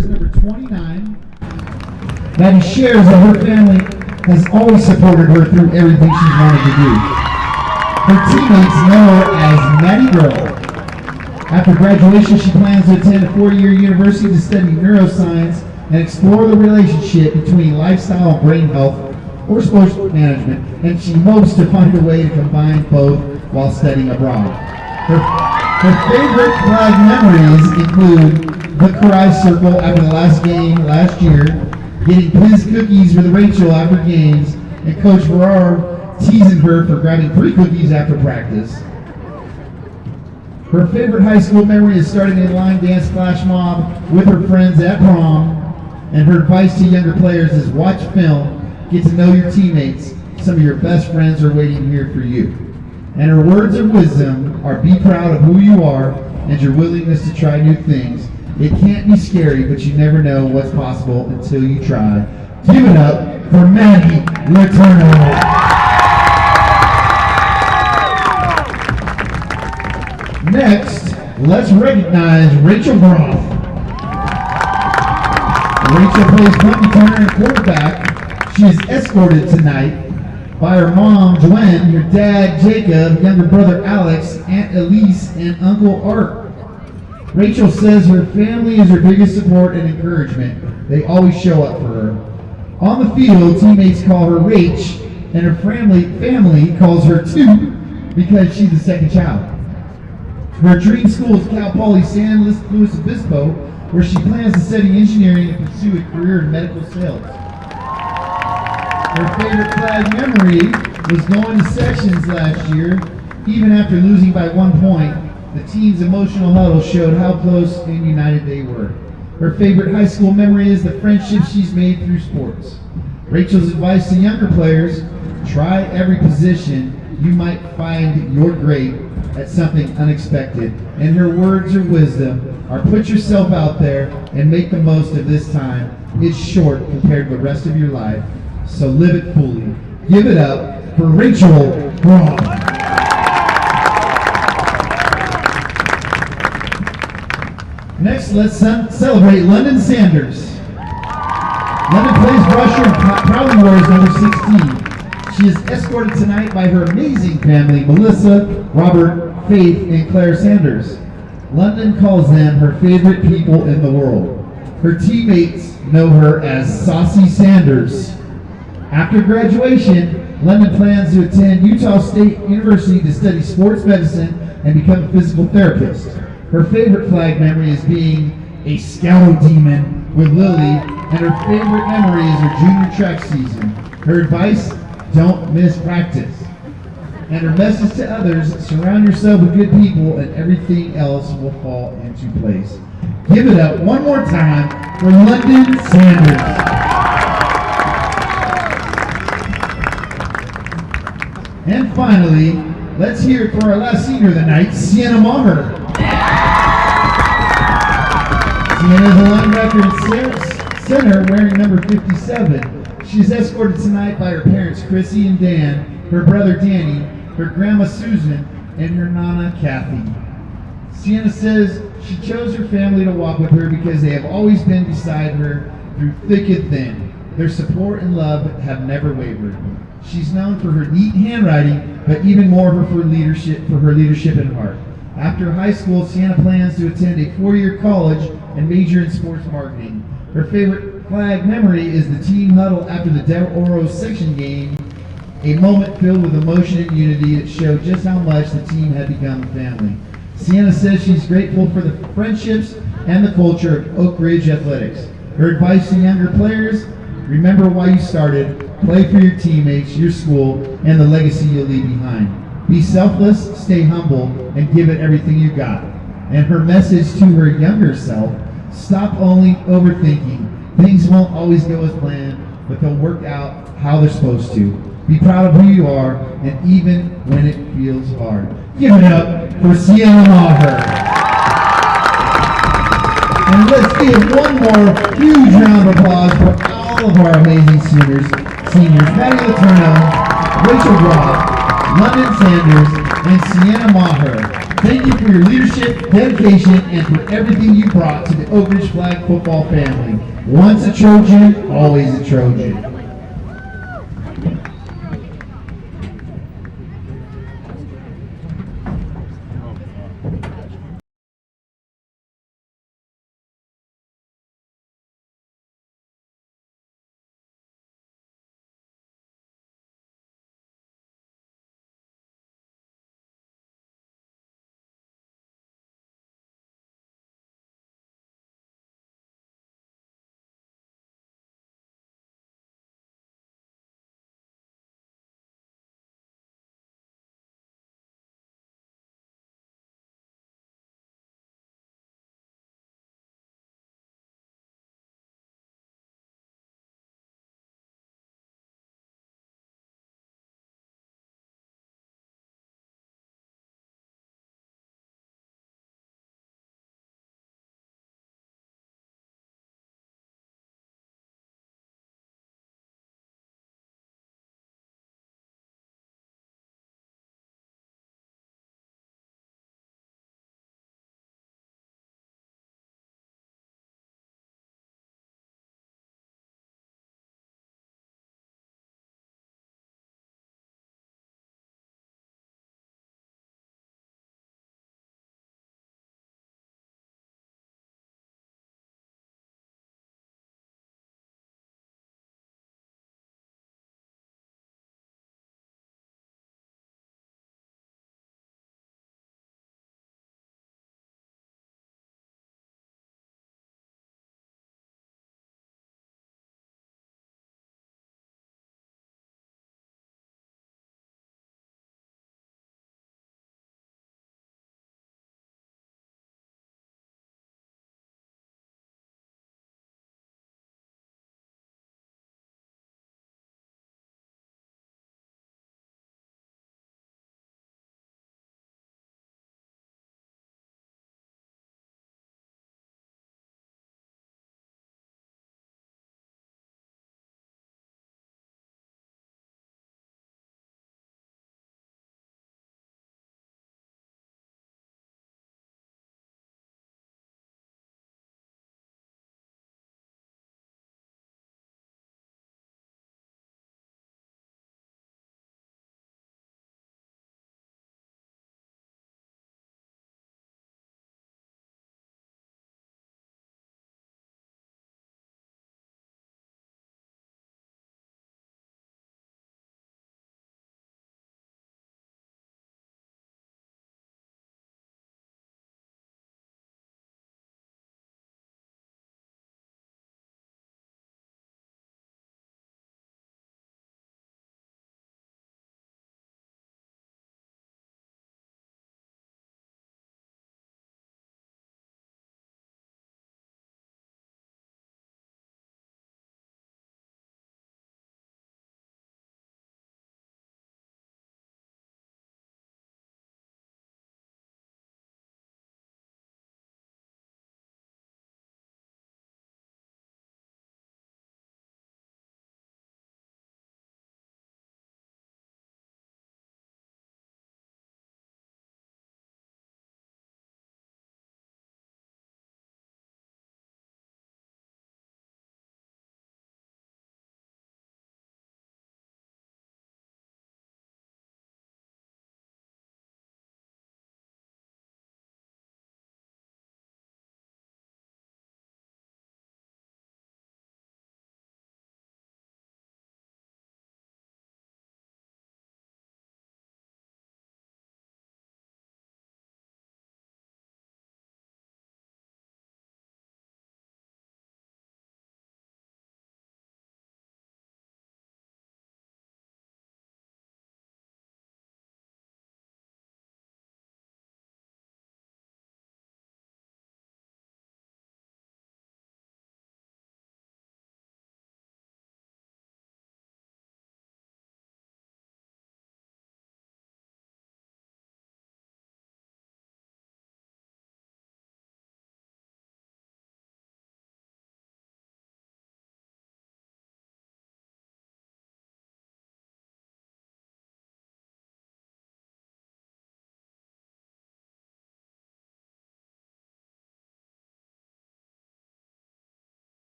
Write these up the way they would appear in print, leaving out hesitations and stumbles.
is number 29. Maddie shares that her family has always supported her through everything she's wanted to do. Her teammates know her as Maddie Girl. After graduation, she plans to attend a 4-year university to study neuroscience and explore the relationship between lifestyle and brain health or sports management, and she hopes to find a way to combine both while studying abroad. Her favorite flag memories include the Karai Circle after the last game last year, getting Piz cookies with Rachel after games, and Coach Farrar teasing her for grabbing 3 cookies after practice. Her favorite high school memory is starting a line dance flash mob with her friends at prom, and her advice to younger players is watch film, get to know your teammates. Some of your best friends are waiting here for you. And her words of wisdom are be proud of who you are and your willingness to try new things. It can't be scary, but you never know what's possible until you try. Give it up for Maddie Letourneau. Next, let's recognize Rachel Groff. Rachel plays punt returner and quarterback. She is escorted tonight by her mom, Joanne, her dad, Jacob, younger brother, Alex, Aunt Elise, and Uncle Art. Rachel says her family is her biggest support and encouragement. They always show up for her. On the field, teammates call her Rach, and her family calls her Toot because she's the second child. Her dream school is Cal Poly San Luis Obispo, where she plans to study engineering and pursue a career in medical sales. Her favorite flag memory was going to sections last year. Even after losing by 1 point, the team's emotional huddle showed how close and united they were. Her favorite high school memory is the friendships she's made through sports. Rachel's advice to younger players, try every position. You might find you're great at something unexpected. And her words of wisdom are put yourself out there and make the most of this time. It's short compared to the rest of your life, so live it fully. Give it up for Rachel Groff. Next, let's celebrate London Sanders. London plays rusher and proudly wears number 16. She is escorted tonight by her amazing family, Melissa, Robert, Faith, and Claire Sanders. London calls them her favorite people in the world. Her teammates know her as Saucy Sanders. After graduation, London plans to attend Utah State University to study sports medicine and become a physical therapist. Her favorite flag memory is being a scout demon with Lily, and her favorite memory is her junior track season. Her advice, don't miss practice. And her message to others, surround yourself with good people and everything else will fall into place. Give it up one more time for London Sanders. And finally, let's hear it for our last senior of the night, Sienna Maher. Sienna is a linebacker center wearing number 57. She is escorted tonight by her parents, Chrissy and Dan, her brother Danny, her grandma Susan, and her nana Kathy. Sienna says she chose her family to walk with her because they have always been beside her through thick and thin. Their support and love have never wavered. She's known for her neat handwriting, but even more for her leadership and heart. After high school, Sienna plans to attend a 4-year college and major in sports marketing. Her favorite flag memory is the team huddle after the Del Oro section game, a moment filled with emotion and unity that showed just how much the team had become a family. Sienna says she's grateful for the friendships and the culture of Oak Ridge Athletics. Her advice to younger players, remember why you started, play for your teammates, your school, and the legacy you'll leave behind. Be selfless, stay humble, and give it everything you got. And her message to her younger self, stop only overthinking. Things won't always go as planned, but they'll work out how they're supposed to. Be proud of who you are, and even when it feels hard. Give it up for Sienna Maher. And let's give one more huge round of applause for all of our amazing seniors, Maddie Letourneau, Rachel Groff, London Sanders, and Sienna Maher. Thank you for your leadership, dedication, and for everything you brought to the Oak Ridge Flag football family. Once a Trojan, always a Trojan.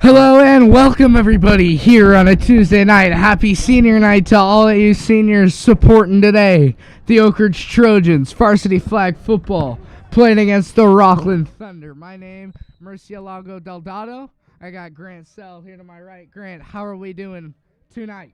Hello and welcome everybody here on a Tuesday night. Happy senior night to all of you seniors supporting today. The Oak Ridge Trojans, varsity flag football, playing against the Rocklin Thunder. My name, Murcielago Del Dotto. I got Grant Sell here to my right. Grant, how are we doing tonight?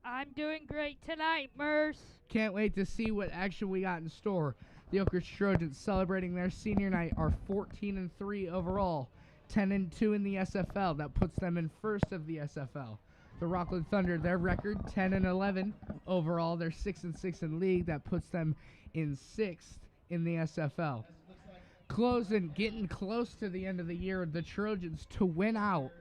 I'm doing great tonight, Merce. Can't wait to see what action we got in store. The Oak Ridge Trojans celebrating their senior night are 14-3 overall, 10-2 in the SFL. That puts them in first of the SFL. The Rocklin Thunder, their record 10-11 overall. They're 6-6 in league. That puts them in sixth in the SFL. Getting close to the end of the year, the Trojans to win out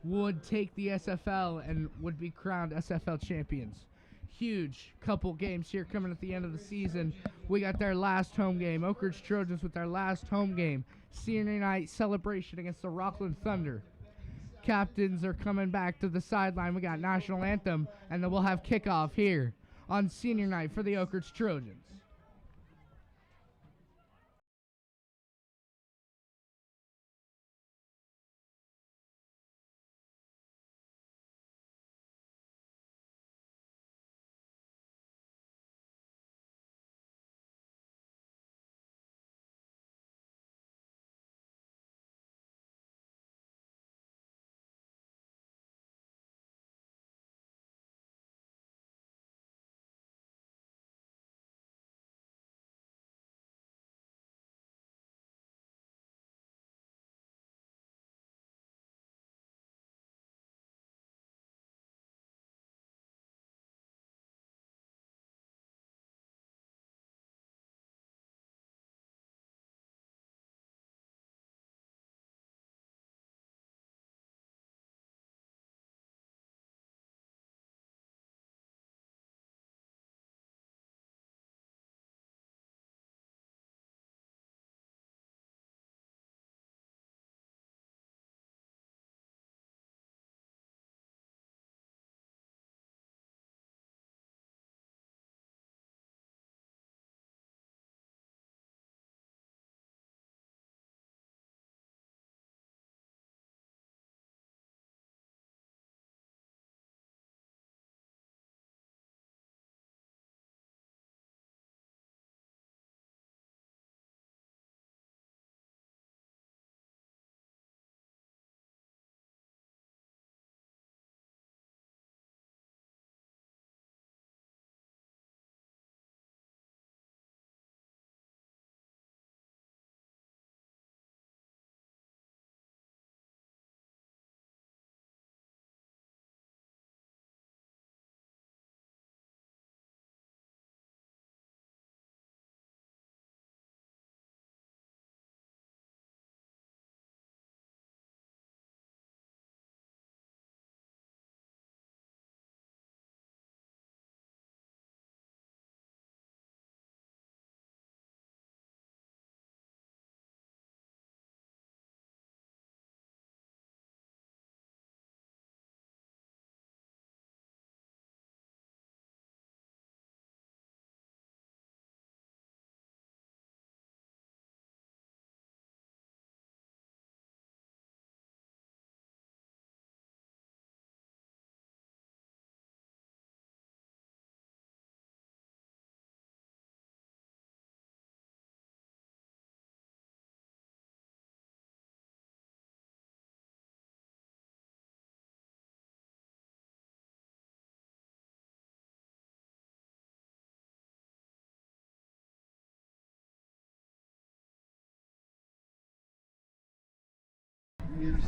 would take the SFL and would be crowned SFL champions. Huge couple games here coming at the end of the season. We got their last home game. Oak Ridge Trojans with their last home game. Senior night celebration against the Rocklin Thunder. Captains are coming back to the sideline. We got national anthem, and then we'll have kickoff here on senior night for the Oak Ridge Trojans.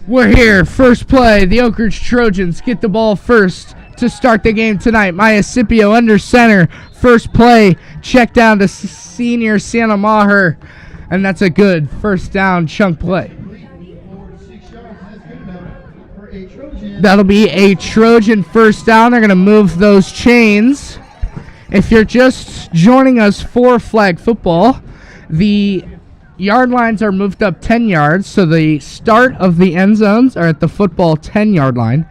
We're here, first play. The Oak Ridge Trojans get the ball first to start the game tonight. Maya Scipio under center. First play, check down to senior Santa Maher, and that's a good first down chunk play. That'll be a Trojan first down. They're going to move those chains. If you're just joining us for flag football, the yard lines are moved up 10 yards, so the start of the end zones are at the football 10-yard line.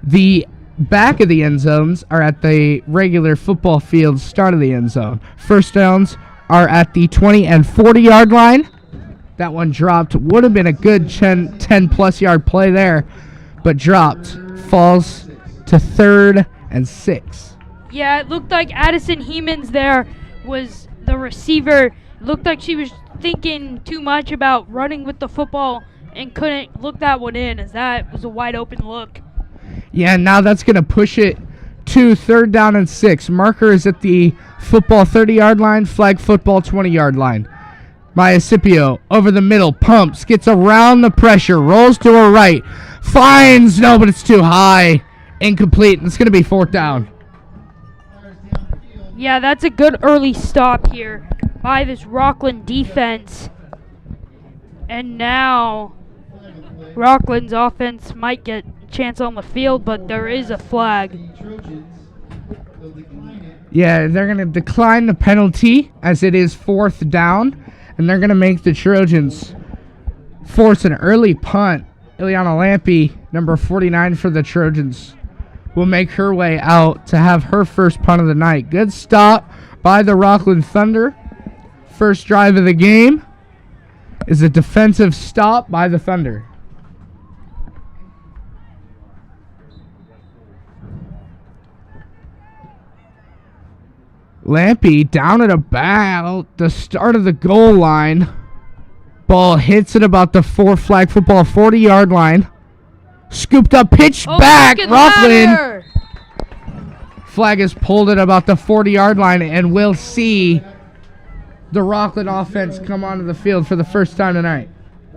The back of the end zones are at the regular football field start of the end zone. First downs are at the 20 and 40-yard line. That one dropped. Would have been a good 10-plus yard play there, but dropped. Falls to 3rd and 6. Yeah, it looked like Addison Hemans there was the receiver. Looked like she was thinking too much about running with the football and couldn't look that one in, as that was a wide open look. Yeah, now that's going to push it to 3rd down and 6. Marker is at the football 30-yard line, flag football 20-yard line. Maya Scipio over the middle, pumps, gets around the pressure, rolls to her right, finds, no, but it's too high, incomplete, and it's going to be 4th down. Yeah, that's a good early stop here by this Rocklin defense. And now Rocklin's offense might get a chance on the field, but there is a flag. Yeah, they're going to decline the penalty as it is 4th down, and they're going to make the Trojans force an early punt. Ileana Lampe, number 49 for the Trojans, will make her way out to have her first punt of the night. Good stop by the Rocklin Thunder. First drive of the game is a defensive stop by the Thunder. Lampe down at about the start of the goal line. Ball hits at about the flag football 40-yard line. Scooped up, pitched back. Rocklin. Flag is pulled at about the 40-yard line, and we'll see the Rocklin offense come onto the field for the first time tonight.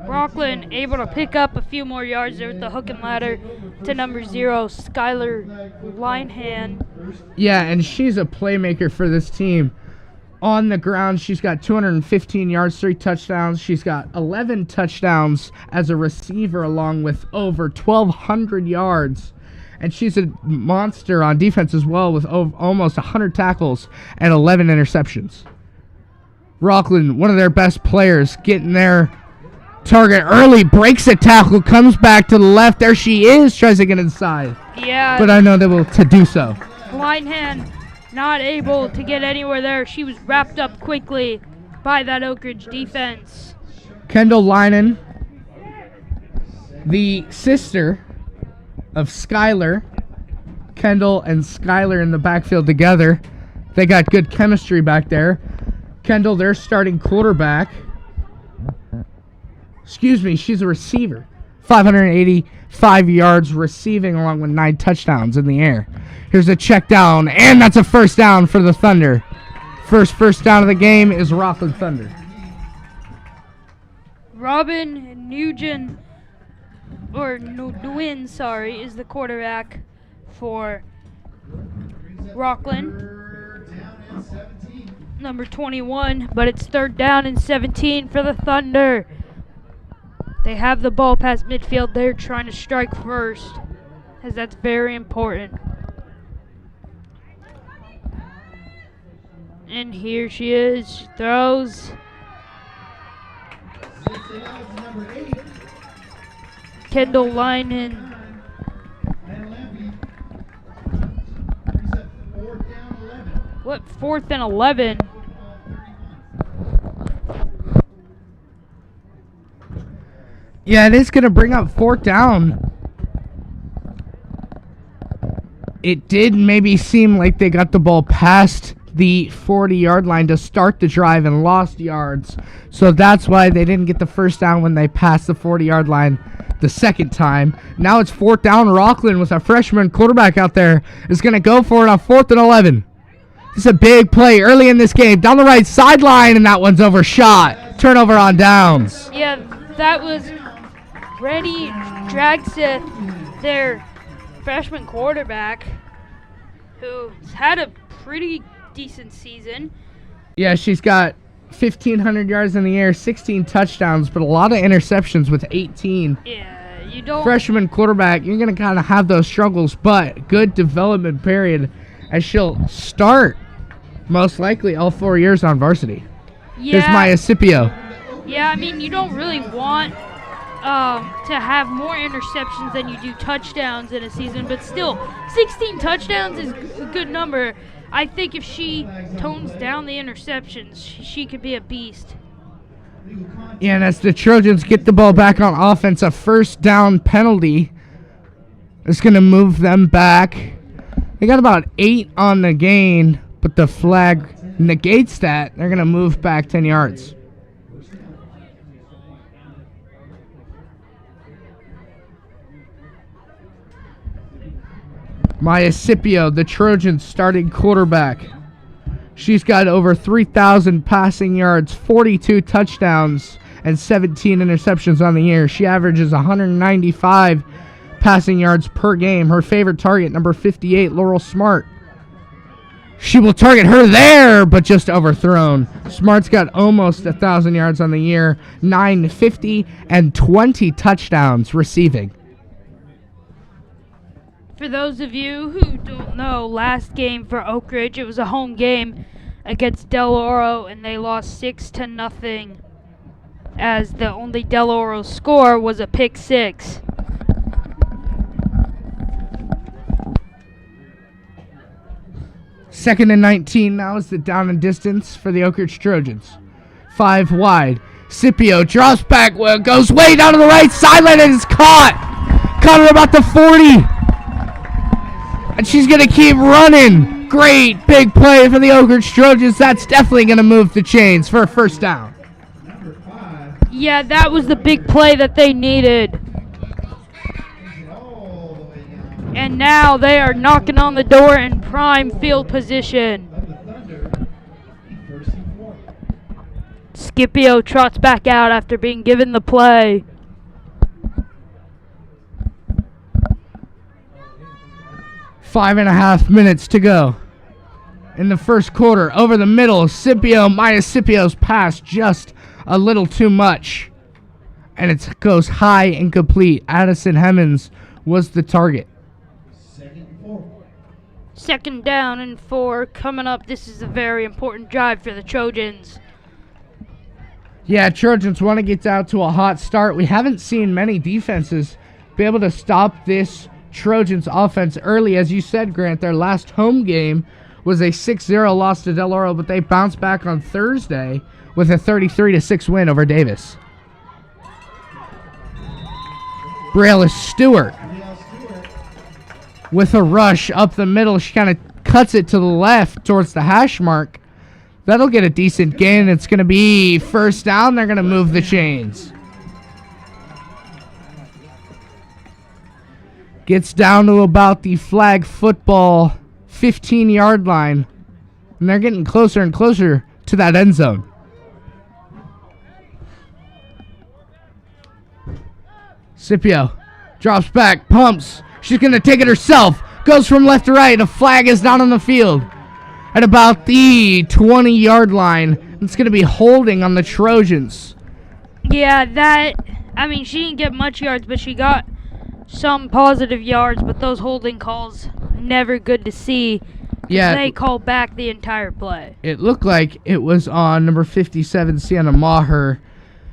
Rocklin able to pick up a few more yards there with the hook and ladder to number 0, Skylar Linehan. Yeah, and she's a playmaker for this team. On the ground, she's got 215 yards, 3 touchdowns. She's got 11 touchdowns as a receiver, along with over 1,200 yards. And she's a monster on defense as well, with almost 100 tackles and 11 interceptions. Rocklin, one of their best players, getting their target early, breaks a tackle, comes back to the left. There she is, tries to get inside. Yeah. But I know they will to do so. Linehan not able to get anywhere there. She was wrapped up quickly by that Oak Ridge defense. Kendall Linen, the sister of Skylar. Kendall and Skylar in the backfield together. They got good chemistry back there. Kendall, their starting quarterback. Excuse me, she's a receiver. 585 yards receiving, along with 9 touchdowns in the air. Here's a check down, and that's a first down for the Thunder. First down of the game is Rocklin Thunder. Robin Nguyen, is the quarterback for Rocklin. Number 21, but it's 3rd down and 17 for the Thunder. They have the ball past midfield. They're trying to strike first, as that's very important. And here she is. She throws. Kendall Linen. What, 4th and 11? Yeah, it is going to bring up 4th down. It did maybe seem like they got the ball past the 40-yard line to start the drive and lost yards. So that's why they didn't get the first down when they passed the 40-yard line the second time. Now it's 4th down. Rocklin, with a freshman quarterback out there, is going to go for it on 4th and 11. This is a big play early in this game. Down the right sideline, and that one's overshot. Turnover on downs. Yeah, that was Brandy Dragseth, their freshman quarterback, who's had a pretty decent season. Yeah, she's got 1,500 yards in the air, 16 touchdowns, but a lot of interceptions with 18. Yeah, you don't... Freshman quarterback, you're going to kind of have those struggles, but good development period as she'll start most likely all 4 years on varsity. Yeah. Here's Maya Scipio. Yeah, I mean, you don't really want to have more interceptions than you do touchdowns in a season, but still, 16 touchdowns is a good number. I think if she tones down the interceptions, she could be a beast. And as the Trojans get the ball back on offense, a first down penalty is going to move them back. They got about 8 on the gain, but the flag negates that. They're going to move back 10 yards. Maya Scipio, the Trojans starting quarterback. She's got over 3,000 passing yards, 42 touchdowns, and 17 interceptions on the year. She averages 195 passing yards per game. Her favorite target, number 58, Laurel Smart. She will target her there, but just overthrown. Smart's got almost 1,000 yards on the year, 950, and 20 touchdowns receiving. For those of you who don't know, last game for Oak Ridge, it was a home game against Del Oro, and they lost 6-0, as the only Del Oro score was a pick 6. Second and 19 now is the down and distance for the Oak Ridge Trojans. 5 wide. Scipio drops back, goes way down to the right sideline and is caught. Caught at about the 40. And she's going to keep running. Great big play for the Oak Ridge Trojans. That's definitely going to move the chains for a first down. Yeah, that was the big play that they needed. And now they are knocking on the door in prime field position. Scipio trots back out after being given the play. 5.5 minutes to go in the first quarter. Over the middle, Scipio, Maya Scipio's pass just a little too much. And it goes high and complete. Addison Hemmons was the target. Second down and 4 coming up. This is a very important drive for the Trojans. Yeah, Trojans want to get out to a hot start. We haven't seen many defenses be able to stop this Trojans offense early. As you said, Grant, their last home game was a 6-0 loss to Del Oro, but they bounced back on Thursday with a 33-6 win over Davis. Briella Stewart with a rush up the middle. She kind of cuts it to the left towards the hash mark. That'll get a decent gain. It's going to be first down. They're going to move the chains. Gets down to about the flag football 15-yard line. And they're getting closer and closer to that end zone. Scipio drops back, pumps. She's going to take it herself. Goes from left to right. A flag is down on the field at about the 20-yard line. It's going to be holding on the Trojans. Yeah, she didn't get much yards, but she got some positive yards, but those holding calls, never good to see. Yeah. They call back the entire play. It looked like it was on number 57, Sienna Maher.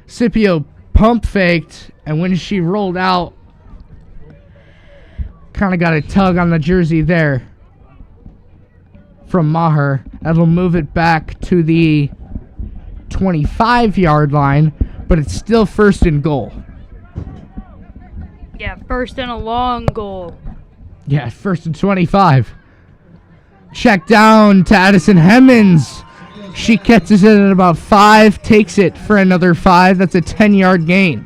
Scipio pump faked, and when she rolled out, kind of got a tug on the jersey there from Maher. That'll move it back to the 25-yard line, but it's still first and goal. Yeah, first and a long goal. Yeah, first and 25. Check down to Addison Hemmons. She catches it at about 5, takes it for another 5. That's a 10-yard gain.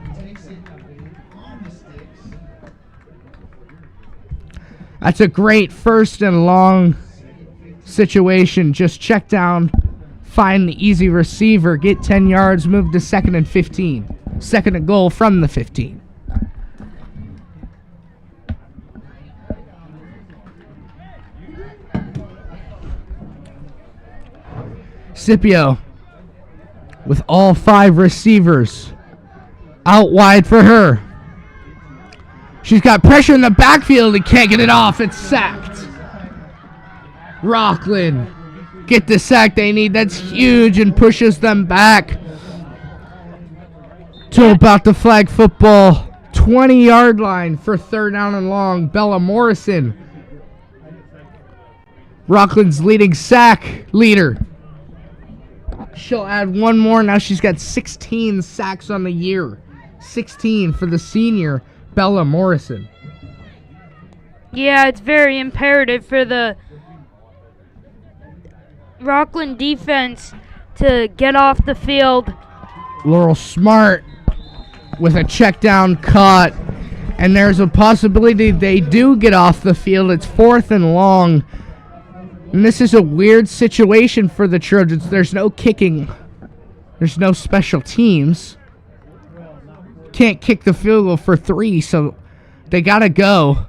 That's a great first and long situation. Just check down, find the easy receiver, get 10 yards, move to second and 15. Second and goal from the 15. Scipio with all 5 receivers out wide for her. She's got pressure in the backfield and can't get it off. It's sacked. Rocklin get the sack they need. That's huge and pushes them back to about the flag football 20-yard line for third down and long. Bella Morrison, Rocklin's leading sack leader. She'll add one more. Now she's got 16 sacks on the year. 16 for the senior, Bella Morrison. Yeah, it's very imperative for the Rocklin defense to get off the field. Laurel Smart with a check down cut. And there's a possibility they do get off the field. It's 4th and long. And this is a weird situation for the Trojans. There's no kicking. There's no special teams. Can't kick the field goal for 3, so they got to go.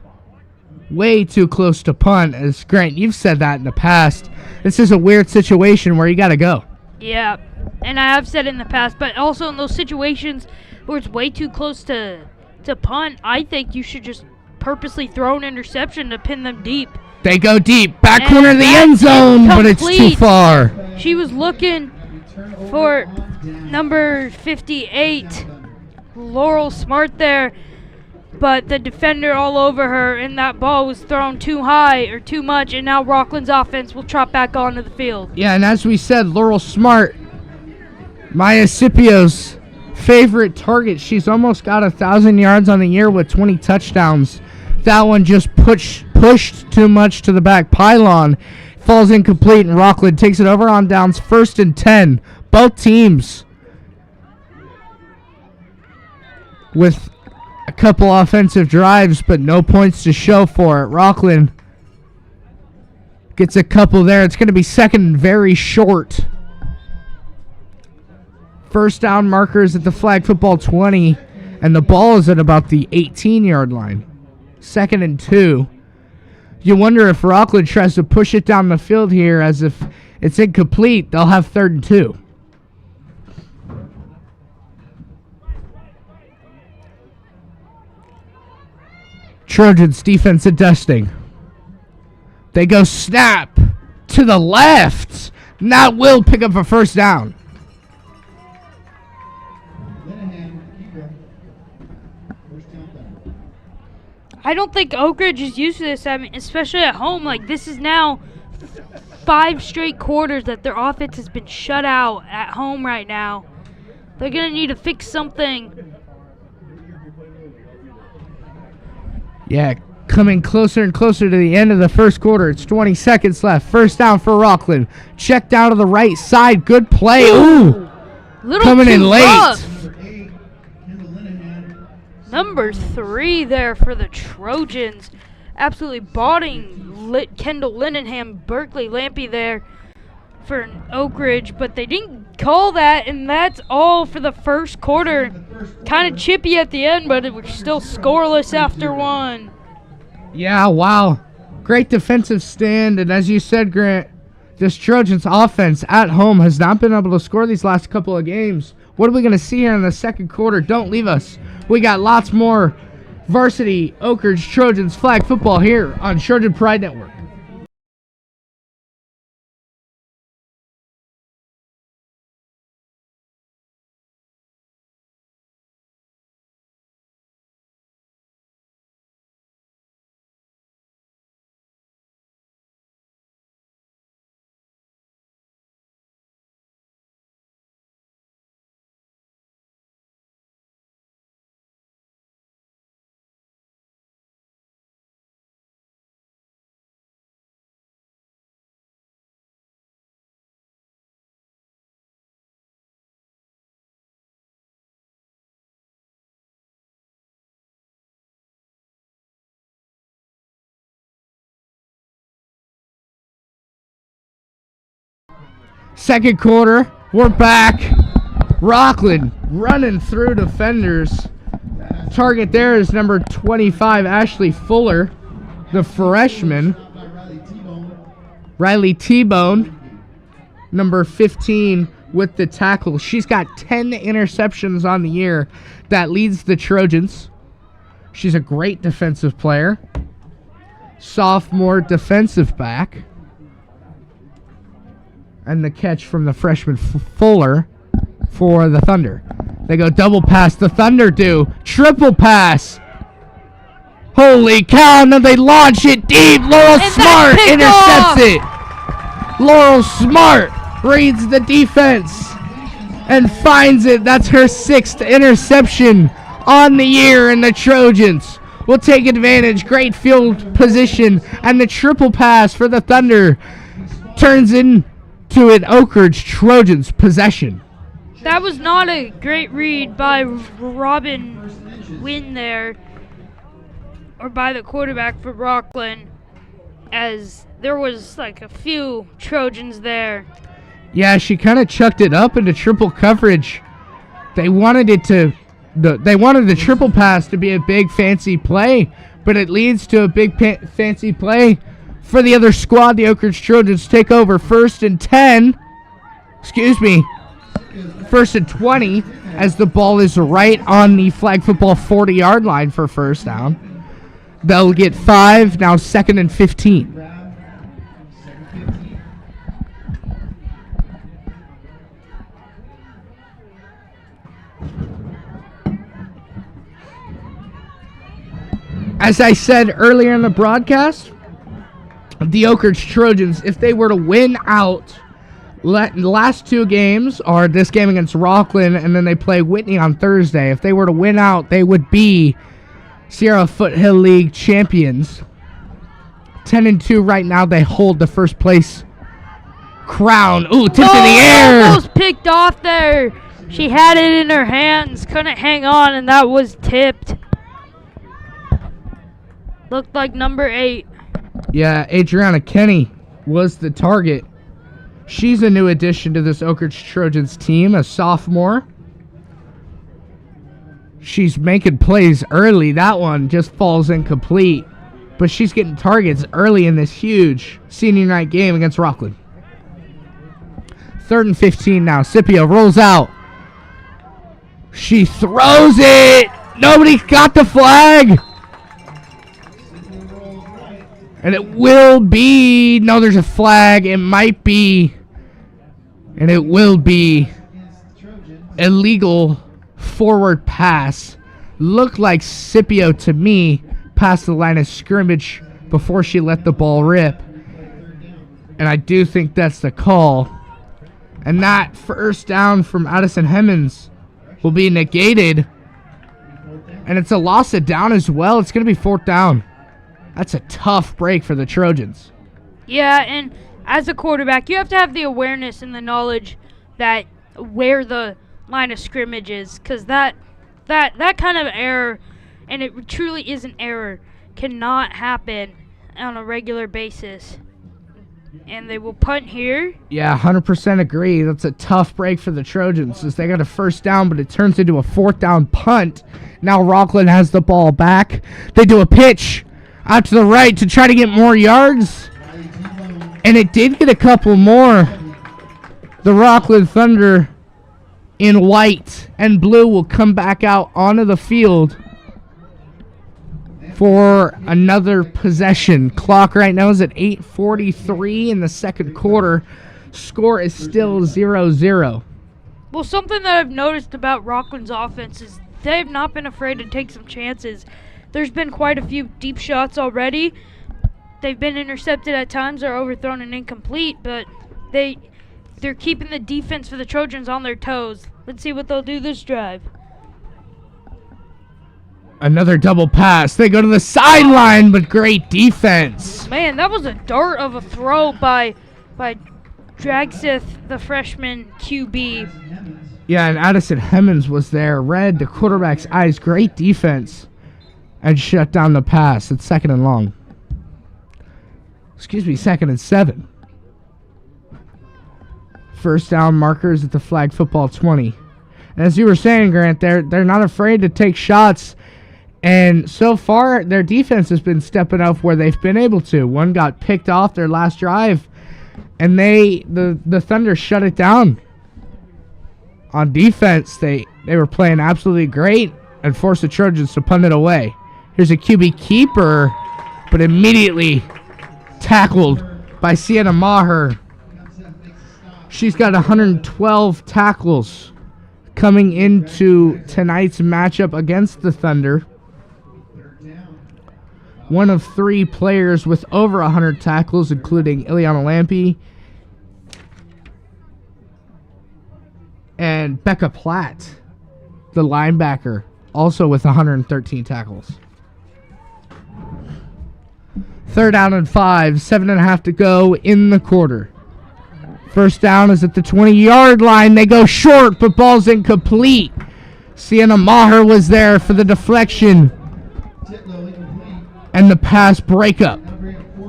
Way too close to punt. As Grant, you've said that in the past. This is a weird situation where you got to go. Yeah, and I have said in the past, but also in those situations where it's way too close to punt, I think you should just purposely throw an interception to pin them deep. They go deep. Back corner of the end zone, but it's too far. She was looking for number 58, Laurel Smart there, but the defender all over her, and that ball was thrown too high or too much, and now Rocklin's offense will trot back onto the field. Yeah, and as we said, Laurel Smart, Maya Scipio's favorite target. She's almost got 1,000 yards on the year with 20 touchdowns. That one just pushed too much to the back pylon. Falls incomplete, and Rocklin takes it over on downs, 1st and 10. Both teams with a couple offensive drives, but no points to show for it. Rocklin gets a couple there. It's going to be 2nd and very short. First down markers at the flag football 20, and the ball is at about the 18-yard line. 2nd and 2. You wonder if Rocklin tries to push it down the field here, as if it's incomplete, they'll have 3rd and 2. Trojans defense adjusting. They go snap to the left. Now will pick up a first down. I don't think Oak Ridge is used to this. I mean, especially at home. Like, this is now 5 straight quarters that their offense has been shut out at home right now. They're going to need to fix something. Yeah, coming closer and closer to the end of the first quarter. It's 20 seconds left. First down for Rocklin. Check down to the right side. Good play. Ooh! Coming in late. Rough. Number 3 there for the Trojans. Absolutely botting Kendall Lindenham, Berkeley Lampy there for Oak Ridge, but they didn't call that, and that's all for the first quarter. Kind of chippy at the end, but it was still scoreless after 1. Yeah, wow. Great defensive stand, and as you said, Grant, this Trojans offense at home has not been able to score these last couple of games. What are we going to see here in the second quarter? Don't leave us. We got lots more Varsity Oak Ridge Trojans flag football here on Trojan Pride Network. Second quarter, we're back. Rocklin running through defenders. Target there is number 25, Ashley Fuller, the freshman. Riley T-Bone, number 15, with the tackle. She's got 10 interceptions on the year. That leads the Trojans. She's a great defensive player. Sophomore defensive back. And the catch from the freshman Fuller for the Thunder. They go double pass. The Thunder do. Triple pass. Holy cow. Now they launch it deep. Laurel Smart intercepts it. Laurel Smart reads the defense and finds it. That's her 6th interception on the year, and the Trojans will take advantage. Great field position, and the triple pass for the Thunder turns into an Oak Ridge Trojans possession. That was not a great read by Robin Wynn there, or by the quarterback for Rocklin, as there was like a few Trojans there. Yeah, she kind of chucked it up into triple coverage. They wanted the triple pass to be a big fancy play, but it leads to a big fancy play for the other squad. The Oak Ridge Trojans take over 1st and 10. Excuse me. 1st and 20 as the ball is right on the flag football 40-yard line for first down. They'll get 5, now 2nd and 15. As I said earlier in the broadcast, the Oak Ridge Trojans, if they were to win out, the last 2 games are this game against Rocklin, and then they play Whitney on Thursday. If they were to win out, they would be Sierra Foothill League champions. 10-2 right now. They hold the first place crown. Ooh, tipped in the air. Almost picked off there. She had it in her hands, couldn't hang on, and that was tipped. Looked like number 8. Yeah, Adriana Kenny was the target. She's a new addition to this Oak Ridge Trojans team, a sophomore. She's making plays early. That one just falls incomplete. But she's getting targets early in this huge senior night game against Rocklin. 3rd and 15 now. Scipio rolls out. She throws it. Nobody got the flag. And it will be, no, there's a flag. It might be, and it will be illegal forward pass. Looked like Scipio to me passed the line of scrimmage before she let the ball rip. And I do think that's the call. And that first down from Addison Hemmons will be negated. And it's a loss of down as well. It's going to be 4th down. That's a tough break for the Trojans. Yeah, and as a quarterback, you have to have the awareness and the knowledge that where the line of scrimmage is, because that kind of error, and it truly is an error, cannot happen on a regular basis. And they will punt here. Yeah, 100% agree. That's a tough break for the Trojans, as they got a first down, but it turns into a 4th down punt. Now Rocklin has the ball back. They do a pitch out to the right to try to get more yards. And it did get a couple more. The Rocklin Thunder in white and blue will come back out onto the field for another possession. Clock right now is at 8:43 in the second quarter. Score is still 0-0. Well, something that I've noticed about Rocklin's offense is they have not been afraid to take some chances. There's been quite a few deep shots already. They've been intercepted at times or overthrown and incomplete, but they're keeping the defense for the Trojans on their toes. Let's see what they'll do this drive. Another double pass. They go to the sideline, but great defense. Man, that was a dart of a throw by Dragsith, the freshman QB. Yeah, and Addison Hemmons was there. Read the quarterback's eyes. Great defense. And shut down the pass. It's 2nd and long. Excuse me, 2nd and 7. First down markers at the flag football 20. And as you were saying, Grant, they're not afraid to take shots. And so far, their defense has been stepping up where they've been able to. One got picked off their last drive, and the Thunder shut it down. On defense, they were playing absolutely great and forced the Trojans to punt it away. Here's a QB keeper, but immediately tackled by Sienna Maher. She's got 112 tackles coming into tonight's matchup against the Thunder. One of 3 players with over 100 tackles, including Ileana Lampe And Becca Platt, the linebacker, also with 113 tackles. 3rd down and 5, 7.5 to go in the quarter. First down is at the 20-yard line. They go short, but ball's incomplete. Sienna Maher was there for the deflection and the pass breakup.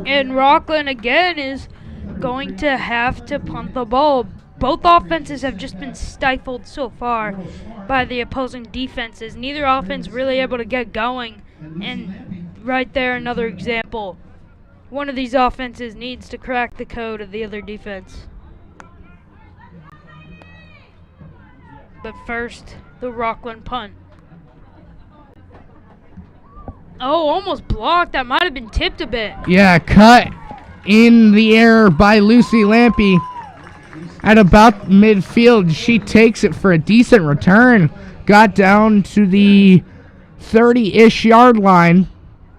And Rocklin again is going to have to punt the ball. Both offenses have just been stifled so far by the opposing defenses. Neither offense really able to get going. And right there, another example. One of these offenses needs to crack the code of the other defense. But first, the Rocklin punt. Oh, almost blocked. That might have been tipped a bit. Yeah, cut in the air by Lucy Lampy at about midfield. She takes it for a decent return. Got down to the 30-ish yard line.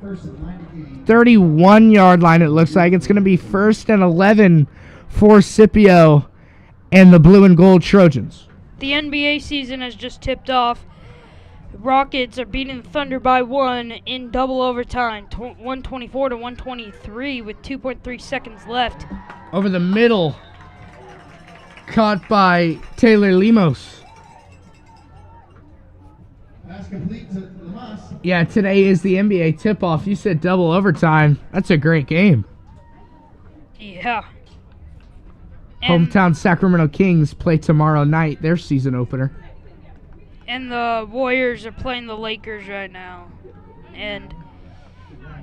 31-yard line, it looks like. It's going to be 1st and 11 for Scipio and the blue and gold Trojans. The NBA season has just tipped off. Rockets are beating Thunder by 1 in double overtime, 124 to 123 with 2.3 seconds left. Over the middle, caught by Taylor Lemos. Pass complete to Lamas. Yeah, today is the NBA tip-off. You said double overtime. That's a great game. Yeah. And Hometown Sacramento Kings play tomorrow night, their season opener. And the Warriors are playing the Lakers right now. And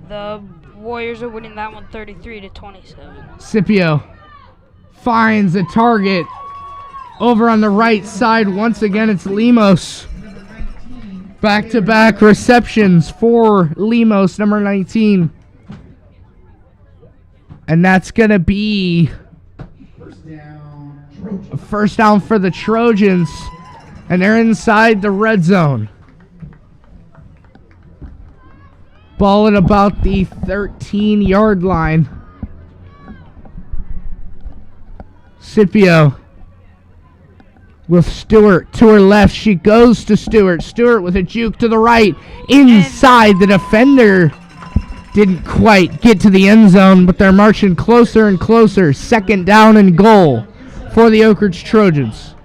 the Warriors are winning that one 33 to 27. Scipio finds a target over on the right side. Once again, it's Lemos. Back-to-back receptions for Lemos, number 19. And that's going to be first down for the Trojans. And they're inside the red zone. Ball at about the 13-yard line. Scipio with Stewart to her left. She goes to Stewart. Stewart with a juke to the right. Inside, the defender didn't quite get to the end zone, but they're marching closer and closer. 2nd down and goal for the Oak Ridge Trojans.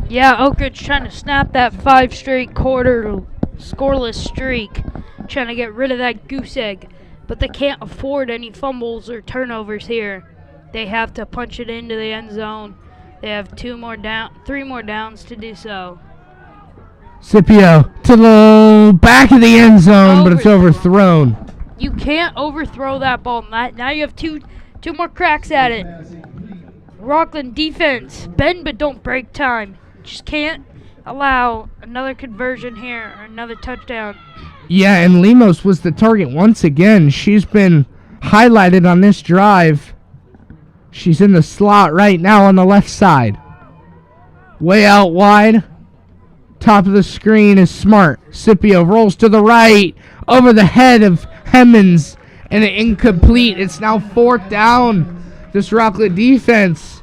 Yeah, Oak Ridge trying to snap that 5 straight quarter scoreless streak, trying to get rid of that goose egg. But they can't afford any fumbles or turnovers here. They have to punch it into the end zone. They have 3 more downs to do so. Scipio to the back of the end zone, but it's overthrown. You can't overthrow that ball. Now you have two more cracks at it. Rocklin defense, bend but don't break time. Just can't allow another conversion here or another touchdown. Yeah, and Lemos was the target once again. She's been highlighted on this drive. She's in the slot right now on the left side. Way out wide. Top of the screen is Smart. Scipio rolls to the right. Over the head of Hemmons. And an incomplete. It's now 4th down. This Rocklin defense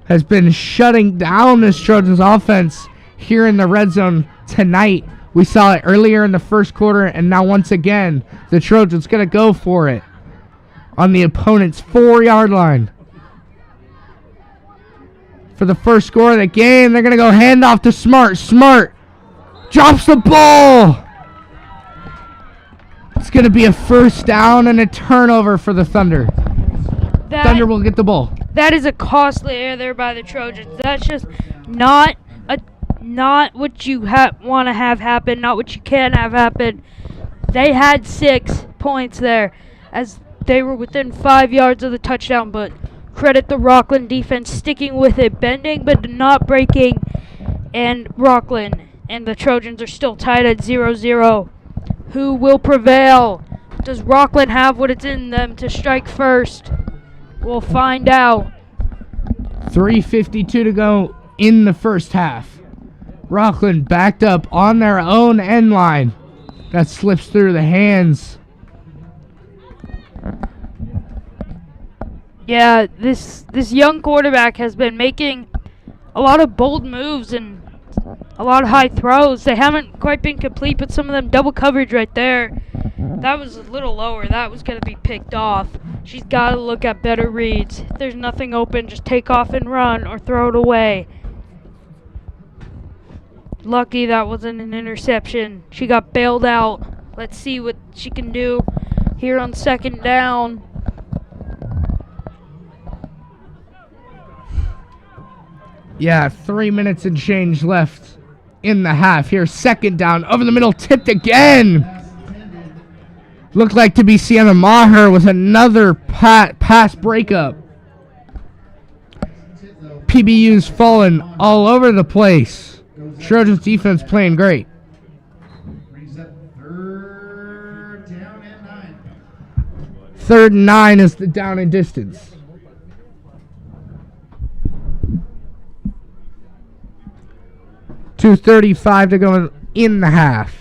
has been shutting down this Trojans offense here in the red zone tonight. We saw it earlier in the first quarter, and now once again, the Trojans going to go for it on the opponent's 4-yard line. For the first score of the game, they're going to go hand off to Smart. Smart drops the ball. It's going to be a 1st down and a turnover for the Thunder. Thunder will get the ball. That is a costly error there by the Trojans. That's just not what you want to have happen, not what you can have happen. They had 6 points there as they were within 5 yards of the touchdown, but credit the Rocklin defense sticking with it, bending but not breaking, and Rocklin and the Trojans are still tied at 0-0. Who will prevail? Does Rocklin have what it's in them to strike first? We'll find out. 3:52 to go in the first half. Rocklin backed up on their own end line. That slips through the hands. Yeah, this young quarterback has been making a lot of bold moves and a lot of high throws. They haven't quite been complete, but some of them double coverage right there. That was a little lower. That was going to be picked off. She's got to look at better reads. If there's nothing open, just take off and run or throw it away. Lucky that wasn't an interception. She got bailed out. Let's see what she can do here on second down. Yeah, 3 minutes and change left in the half. Here's second down. Over the middle, tipped again. Looked like to be Sienna Maher with another pass breakup. PBU's falling all over the place. Trojans defense playing great. Brings up third down and 9. 3rd and 9 is the down and distance. .235 to go in the half.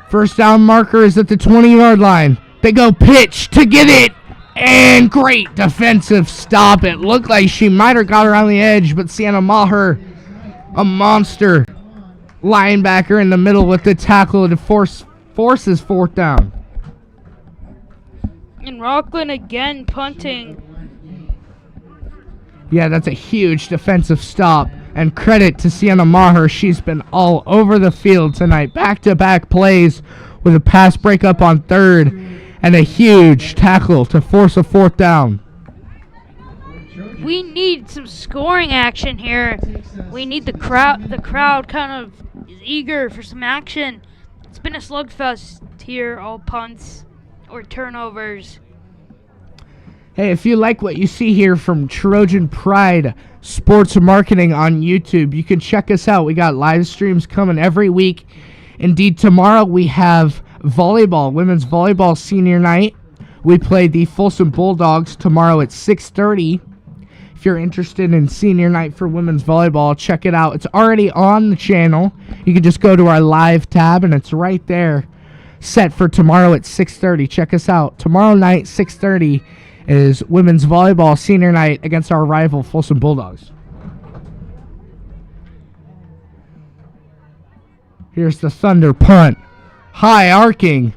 First down marker is at the 20-yard line. They go pitch to get it. And great defensive stop. It looked like she might have got around the edge, but Sienna Maher, a monster linebacker in the middle with the tackle to forces 4th down. And Rocklin again punting. Yeah, that's a huge defensive stop. And credit to Sienna Maher. She's been all over the field tonight. Back-to-back plays with a pass breakup on 3rd and a huge tackle to force a 4th down. We need some scoring action here. We need the crowd. The crowd kind of is eager for some action. It's been a slugfest here, all punts or turnovers. Hey, if you like what you see here from Trojan Pride Sports Marketing on YouTube, you can check us out. We got live streams coming every week. Indeed, tomorrow we have volleyball, women's volleyball senior night. We play the Folsom Bulldogs tomorrow at 6:30. If you're interested in senior night for women's volleyball, check it out. It's already on the channel. You can just go to our live tab, and it's right there, set for tomorrow at 6:30. Check us out. Tomorrow night, 6:30, is women's volleyball senior night against our rival Folsom Bulldogs. Here's the Thunder punt. High arcing.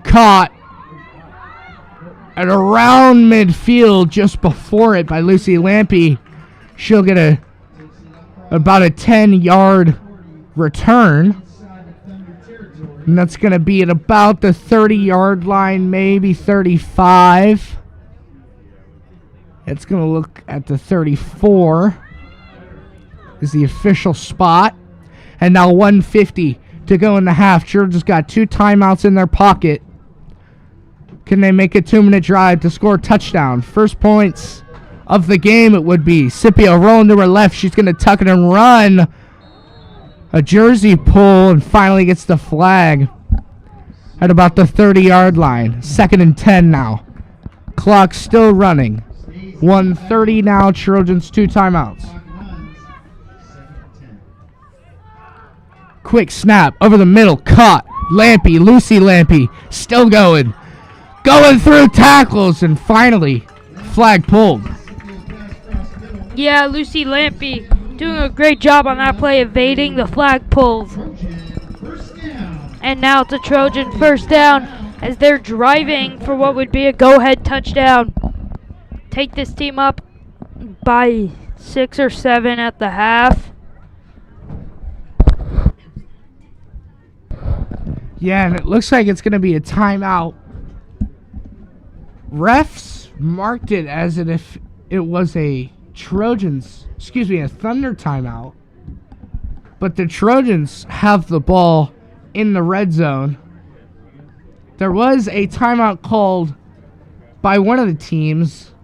Caught at around midfield just before it by Lucy Lampy. She'll get about a 10-yard return. And that's going to be at about the 30-yard line, maybe 35. It's going to look at the 34 is the official spot. And now 150 to go in the half. Georgia's got 2 timeouts in their pocket. Can they make a 2-minute drive to score a touchdown? First points of the game it would be. Scipio rolling to her left. She's going to tuck it and run. A jersey pull and finally gets the flag at about the 30-yard line. 2nd and 10 now. Clock still running. 1:30 now. Trojans 2 timeouts. Quick snap over the middle. Caught. Lampy. Lucy Lampy. Still going. Going through tackles. And finally, flag pulled. Yeah, Lucy Lampy doing a great job on that play, evading the flag pulls. And now it's a Trojan first down as they're driving for what would be a go-ahead touchdown. Take this team up by 6 or 7 at the half. Yeah, and it looks like it's going to be a timeout. Refs marked it as if it was a a Thunder timeout. But the Trojans have the ball in the red zone. There was a timeout called by one of the teams.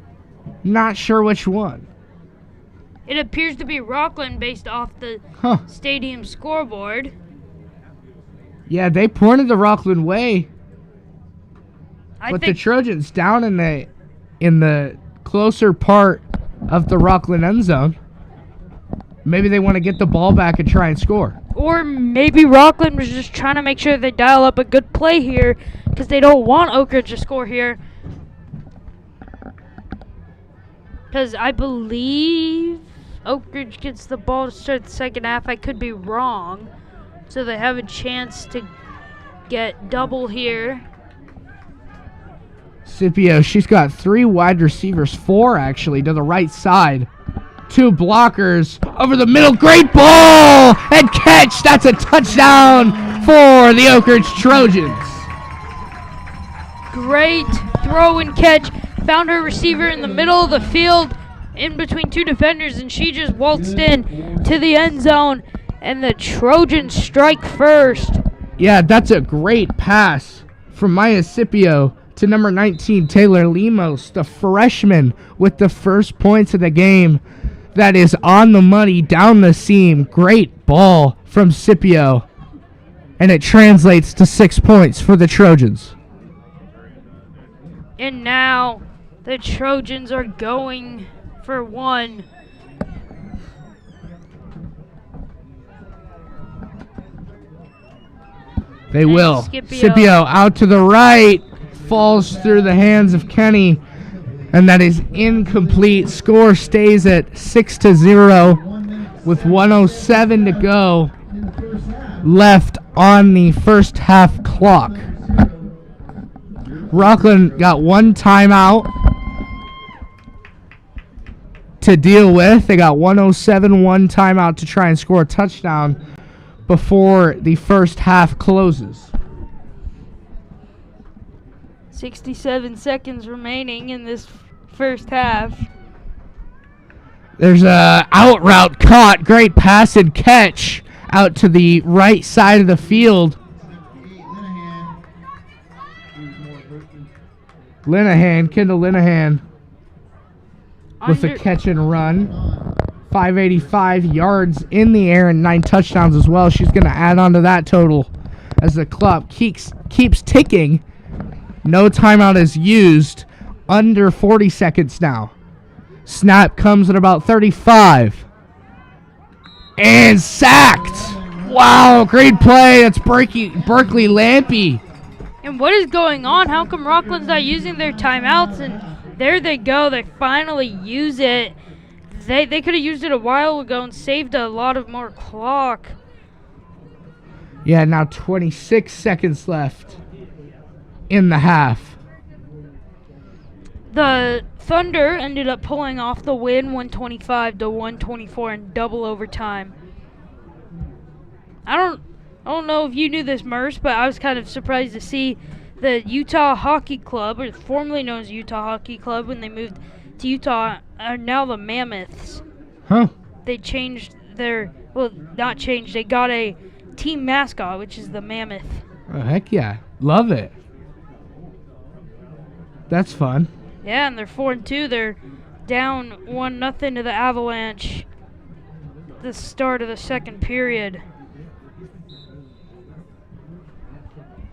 Not sure which one. It appears to be Rocklin based off the stadium scoreboard. Yeah, they pointed the Rocklin way. I But the think Trojans down in the closer part of the Rocklin end zone. Maybe they want to get the ball back and try and score. Or maybe Rocklin was just trying to make sure they dial up a good play here because they don't want Oak Ridge to score here. Because I believe Oak Ridge gets the ball to start the second half. I could be wrong. So they have a chance to get double here. Scipio, she's got 3 wide receivers, 4 actually, to the right side. 2 blockers over the middle. Great ball and catch. That's a touchdown for the Oak Ridge Trojans. Great throw and catch. Found her receiver in the middle of the field in between 2 defenders, and she just waltzed in to the end zone, and the Trojans strike first. Yeah, that's a great pass from Maya Scipio to number 19, Taylor Lemos, the freshman with the first points of the game. That is on the money, down the seam. Great ball from Scipio. And it translates to 6 points for the Trojans. And now the Trojans are going for 1. They will. Scipio. Scipio out to the right. Falls through the hands of Kenny. And that is incomplete. Score stays at 6-0 with 1:07 to go left on the first half clock. Rocklin got 1 timeout to deal with. They got 1:07, 1 timeout to try and score a touchdown before the first half closes. 67 seconds remaining in this first half. There's a out route caught. Great pass and catch out to the right side of the field. Kendall Linehan with a catch and run. 585 yards in the air and 9 touchdowns as well. She's going to add on to that total as the clock keeps ticking. No timeout is used. Under 40 seconds now. Snap comes at about 35. And sacked. Wow, great play. That's Berkeley Lampy. And what is going on? How come Rocklin's not using their timeouts? And there they go. They finally use it. They could have used it a while ago and saved a lot of more clock. Yeah, now 26 seconds left in the half. The Thunder ended up pulling off the win, 125-124 in double overtime. I don't know if you knew this, Merce, but I was kind of surprised to see the Utah Hockey Club, or formerly known as Utah Hockey Club, when they moved to Utah, are now the Mammoths. Huh? They changed their, well, not changed, they got a team mascot, which is the Mammoth. Oh, heck yeah. Love it. That's fun. Yeah, and they're 4-2. They're down 1-0 to the Avalanche at the start of the second period.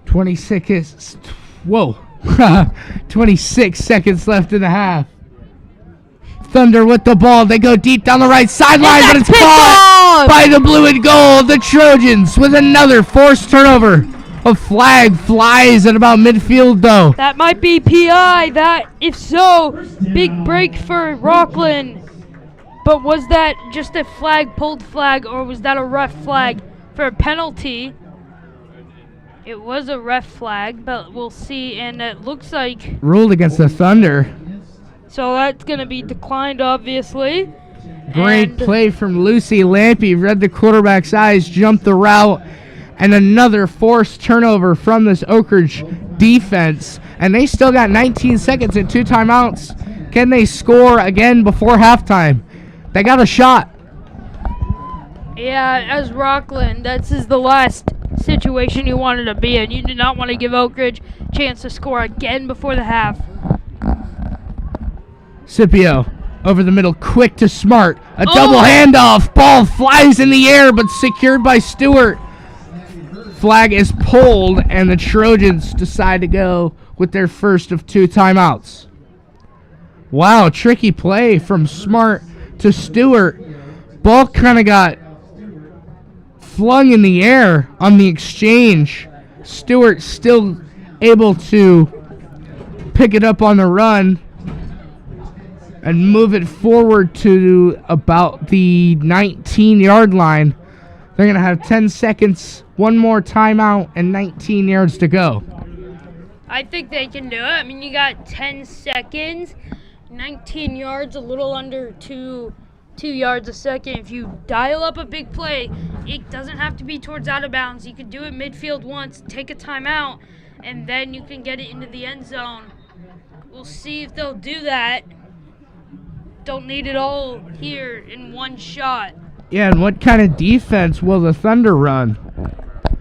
26 seconds left in the half. Thunder with the ball. They go deep down the right sideline, but it's caught by the blue and gold. The Trojans with another forced turnover. A flag flies at about midfield, though. That might be PI. That, if so, big break for Rocklin. But was that just a pulled flag, or was that a ref flag for a penalty? It was a ref flag, but we'll see. And it looks like ruled against the Thunder. So that's going to be declined, obviously. Great play from Lucy Lampy. Read the quarterback's eyes, jumped the route. And another forced turnover from this Oak Ridge defense. And they still got 19 seconds and 2 timeouts. Can they score again before halftime? They got a shot. Yeah, as Rocklin, this is the last situation you wanted to be in. You did not want to give Oak Ridge a chance to score again before the half. Scipio over the middle, quick to Smart. A double handoff. Ball flies in the air, but secured by Stewart. Flag is pulled, and the Trojans decide to go with their first of 2 timeouts. Wow, tricky play from Smart to Stewart. Ball kind of got flung in the air on the exchange. Stewart still able to pick it up on the run. and move it forward to about the 19-yard line. They're going to have 10 seconds, one more timeout, and 19 yards to go. I think they can do it. I mean, you got 10 seconds, 19 yards, a little under two yards a second. If you dial up a big play, it doesn't have to be towards out of bounds. You can do it midfield once, take a timeout, and then you can get it into the end zone. We'll see if they'll do that. Don't need it all here in one shot. Yeah, and what kind of defense will the Thunder run?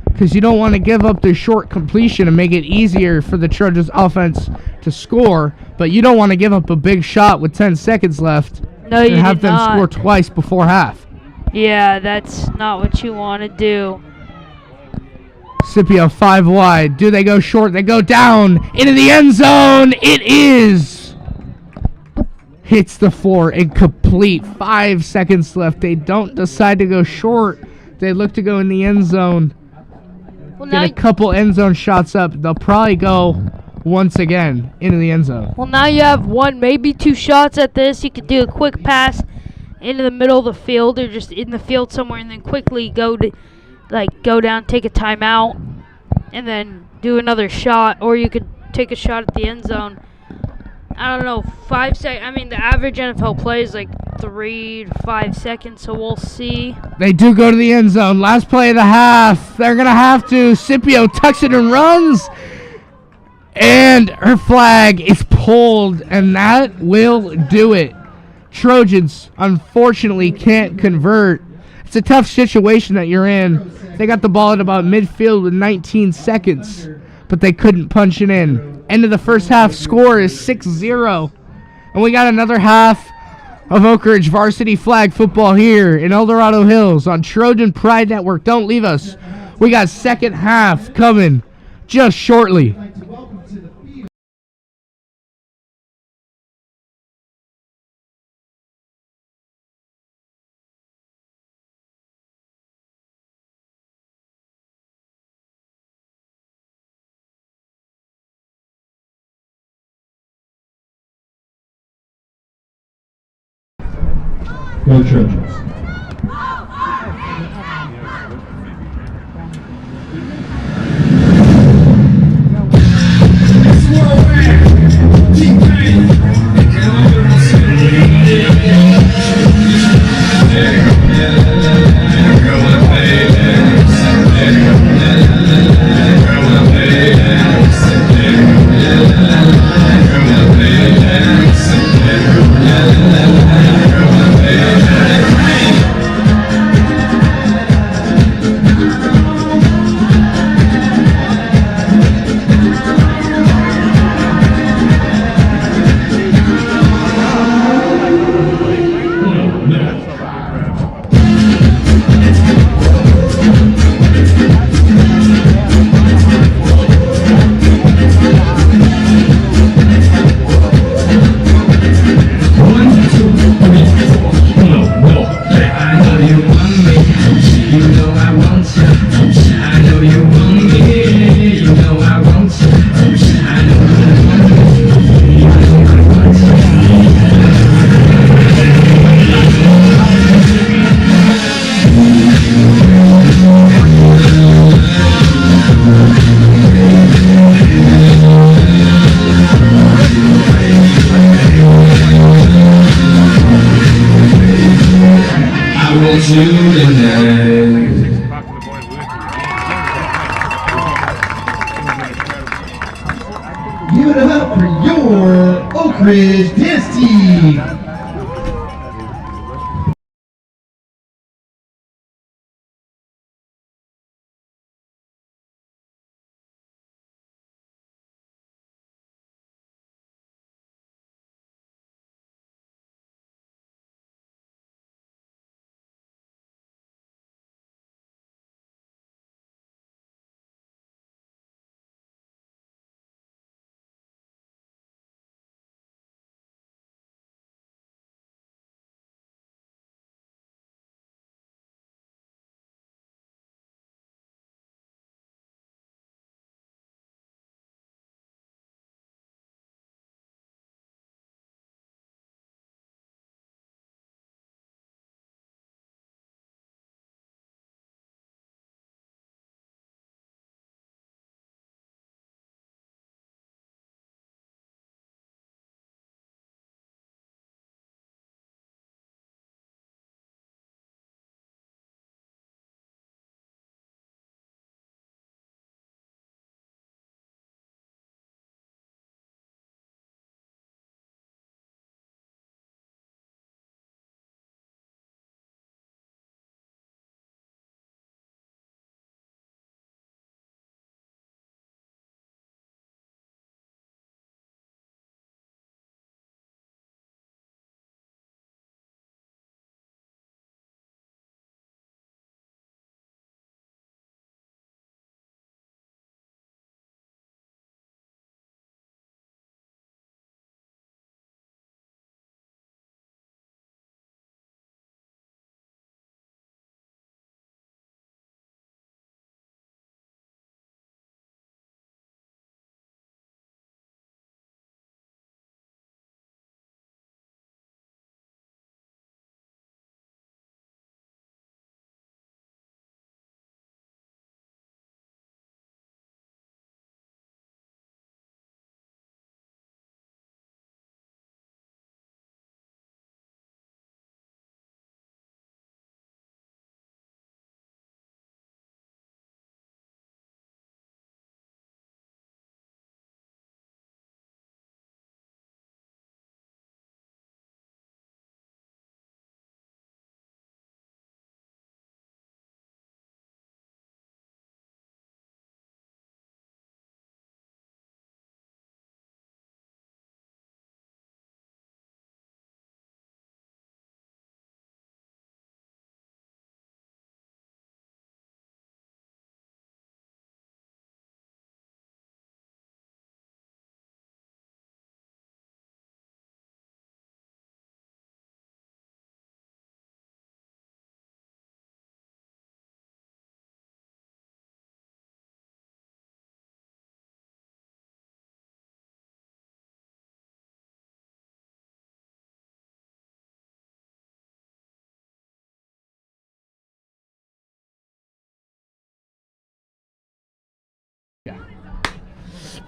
Because you don't want to give up the short completion and make it easier for the Trojans offense to score, but you don't want to give up a big shot with 10 seconds left and have them score twice before half. Yeah, that's not what you want to do. Scipio 5 wide. Do they go short? They go down into the end zone. It is. Hits the floor, incomplete. 5 seconds left. They don't decide to go short. They look to go in the end zone. Well, Get a couple end zone shots up. They'll probably go once again into the end zone. Well, now you have one, maybe two shots at this. You could do a quick pass into the middle of the field or just in the field somewhere and then quickly go down, take a timeout, and then do another shot. Or you could take a shot at the end zone. I don't know, 5 seconds. I mean, the average NFL play is like 3 to 5 seconds, so we'll see. They do go to the end zone. Last play of the half. They're going to have to. Scipio tucks it and runs. And her flag is pulled, and that will do it. Trojans, unfortunately, can't convert. It's a tough situation that you're in. They got the ball at about midfield with 19 seconds, but they couldn't punch it in. End of the first half score is 6-0. And we got another half of Oak Ridge varsity flag football here in El Dorado Hills on Trojan Pride Network. Don't leave us. We got second half coming just shortly. Go Trojans. Give it up for your Oak Ridge dance team.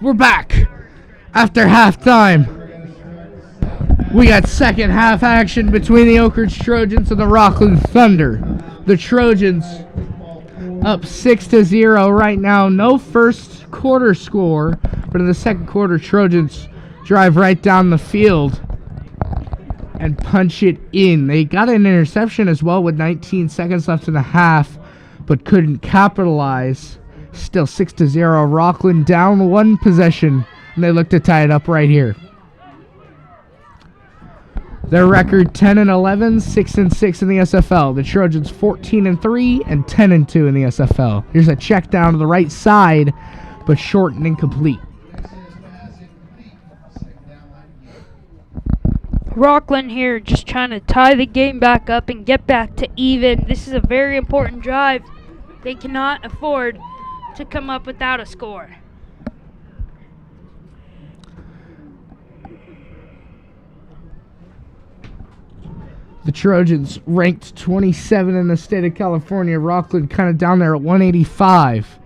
We're back after halftime. We got second half action between the Oak Ridge Trojans and the Rocklin Thunder. The Trojans up 6-0 right now. No first quarter score, but in the second quarter, Trojans drive right down the field and punch it in. They got an interception as well with 19 seconds left in the half, but couldn't capitalize. Still 6-0. Rocklin down one possession, and they look to tie it up right here. Their record 10-11, 6-6 in the SFL. The Trojans 14-3 and 10-2 in the SFL. Here's a check down to the right side, but short and incomplete. Rocklin here just trying to tie the game back up and get back to even. This is a very important drive. They cannot afford to come up without a score. The Trojans ranked 27 in the state of California. Rocklin kind of down there at 185.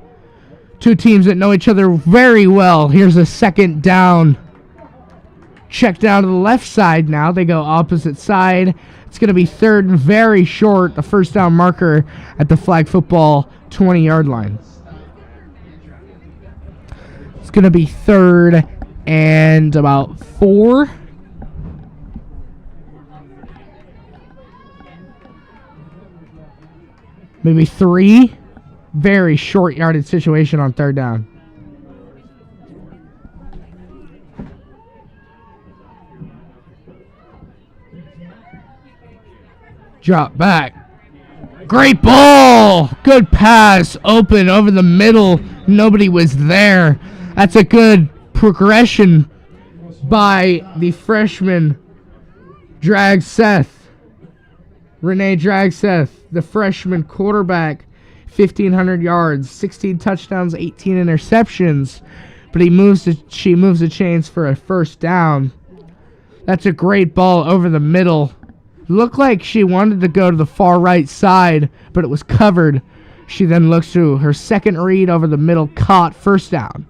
Two teams that know each other very well. Here's a second down. Check down to the left side now. They go opposite side. It's going to be third and very short. The first down marker at the flag football 20-yard line. It's going to be third and about 4. Maybe 3. Very short yardage situation on third down. Drop back. Great ball. Good pass. Open over the middle. Nobody was there. That's a good progression by the freshman Dragseth. Renee Dragseth, the freshman quarterback. 1,500 yards, 16 touchdowns, 18 interceptions. But she moves the chains for a first down. That's a great ball over the middle. Looked like she wanted to go to the far right side, but it was covered. She then looks through her second read over the middle, caught, first down.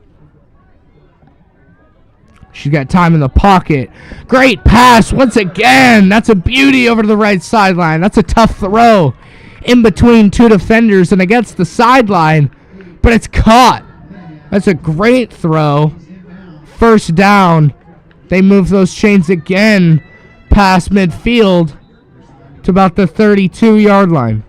She's got time in the pocket. Great pass once again. That's a beauty over to the right sideline. That's a tough throw in between two defenders and against the sideline, but it's caught. That's a great throw. First down. They move those chains again past midfield to about the 32-yard line.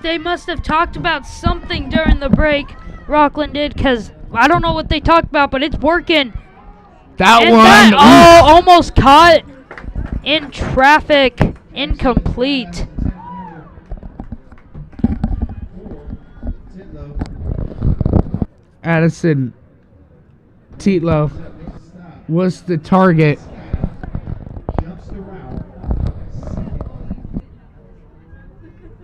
They must have talked about something during the break. Rocklin did, because I don't know what they talked about, but it's working. Almost caught in traffic. Incomplete. Addison Titlow was the target.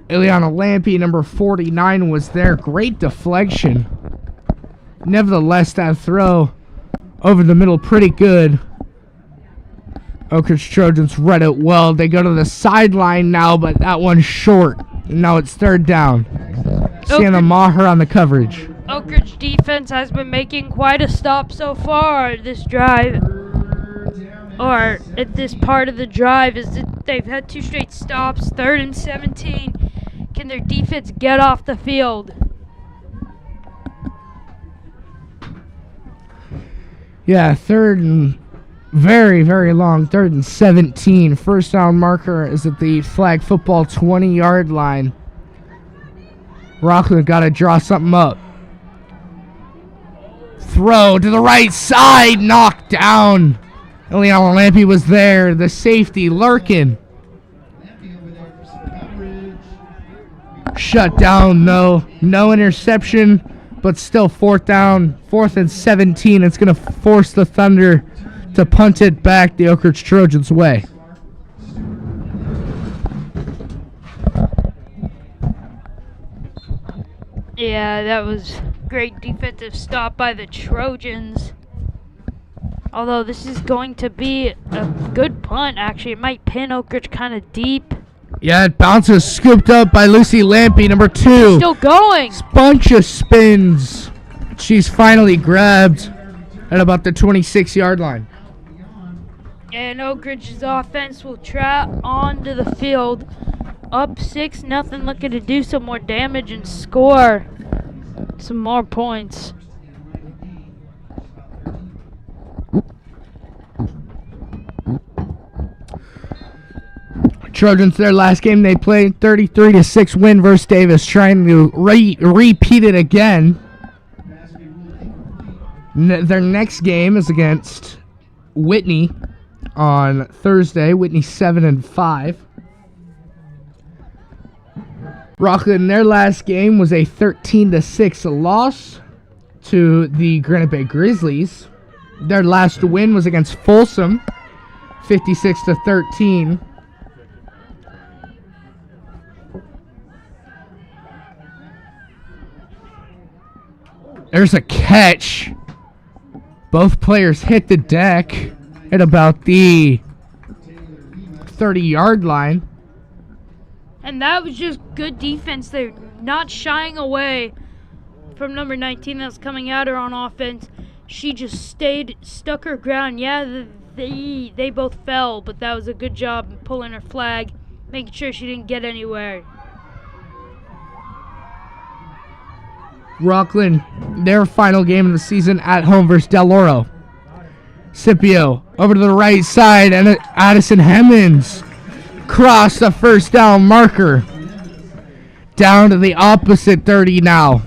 Ileana Lampe, number 49, was there. Great deflection. Nevertheless, that throw over the middle, pretty good. Oak Ridge Trojans read it well. They go to the sideline now, but that one's short. Now it's third down. Sienna Maher on the coverage. Oak Ridge defense has been making quite a stop so far this drive. Or at this part of the drive is that they've had 2 straight stops. 3rd and 17. Can their defense get off the field? Yeah, third and very, very long. 3rd and 17. First down marker is at the flag football 20-yard line. Rocklin got to draw something up. Throw to the right side. Knocked down. Ileana Lampe was there. The safety, Larkin. Shut down, no interception, but still 4th down, 4th and 17. It's going to force the Thunder to punt it back the Oak Ridge Trojans' way. Yeah, that was great defensive stop by the Trojans. Although this is going to be a good punt, actually. It might pin Oak Ridge kind of deep. Yeah, it bounces, scooped up by Lucy Lampe, number 2. Still going. Bunch of spins. She's finally grabbed at about the 26-yard line. And Oak Ridge's offense will trot onto the field. Up 6-0, looking to do some more damage and score some more points. Trojans, their last game they played, 33-6 win versus Davis, trying to repeat it again. Their next game is against Whitney on Thursday. Whitney 7-5. Rocklin, their last game was a 13-6 loss to the Granite Bay Grizzlies. Their last win was against Folsom, 56-13. There's a catch. Both players hit the deck at about the 30-yard line. And that was just good defense. They're not shying away from number 19 that's coming at her on offense. She just stuck her ground. Yeah, they both fell, but that was a good job pulling her flag, making sure she didn't get anywhere. Rocklin, their final game of the season at home versus Del Oro. Scipio over to the right side, and Addison Hemmons cross the first down marker. Down to the opposite 30 now,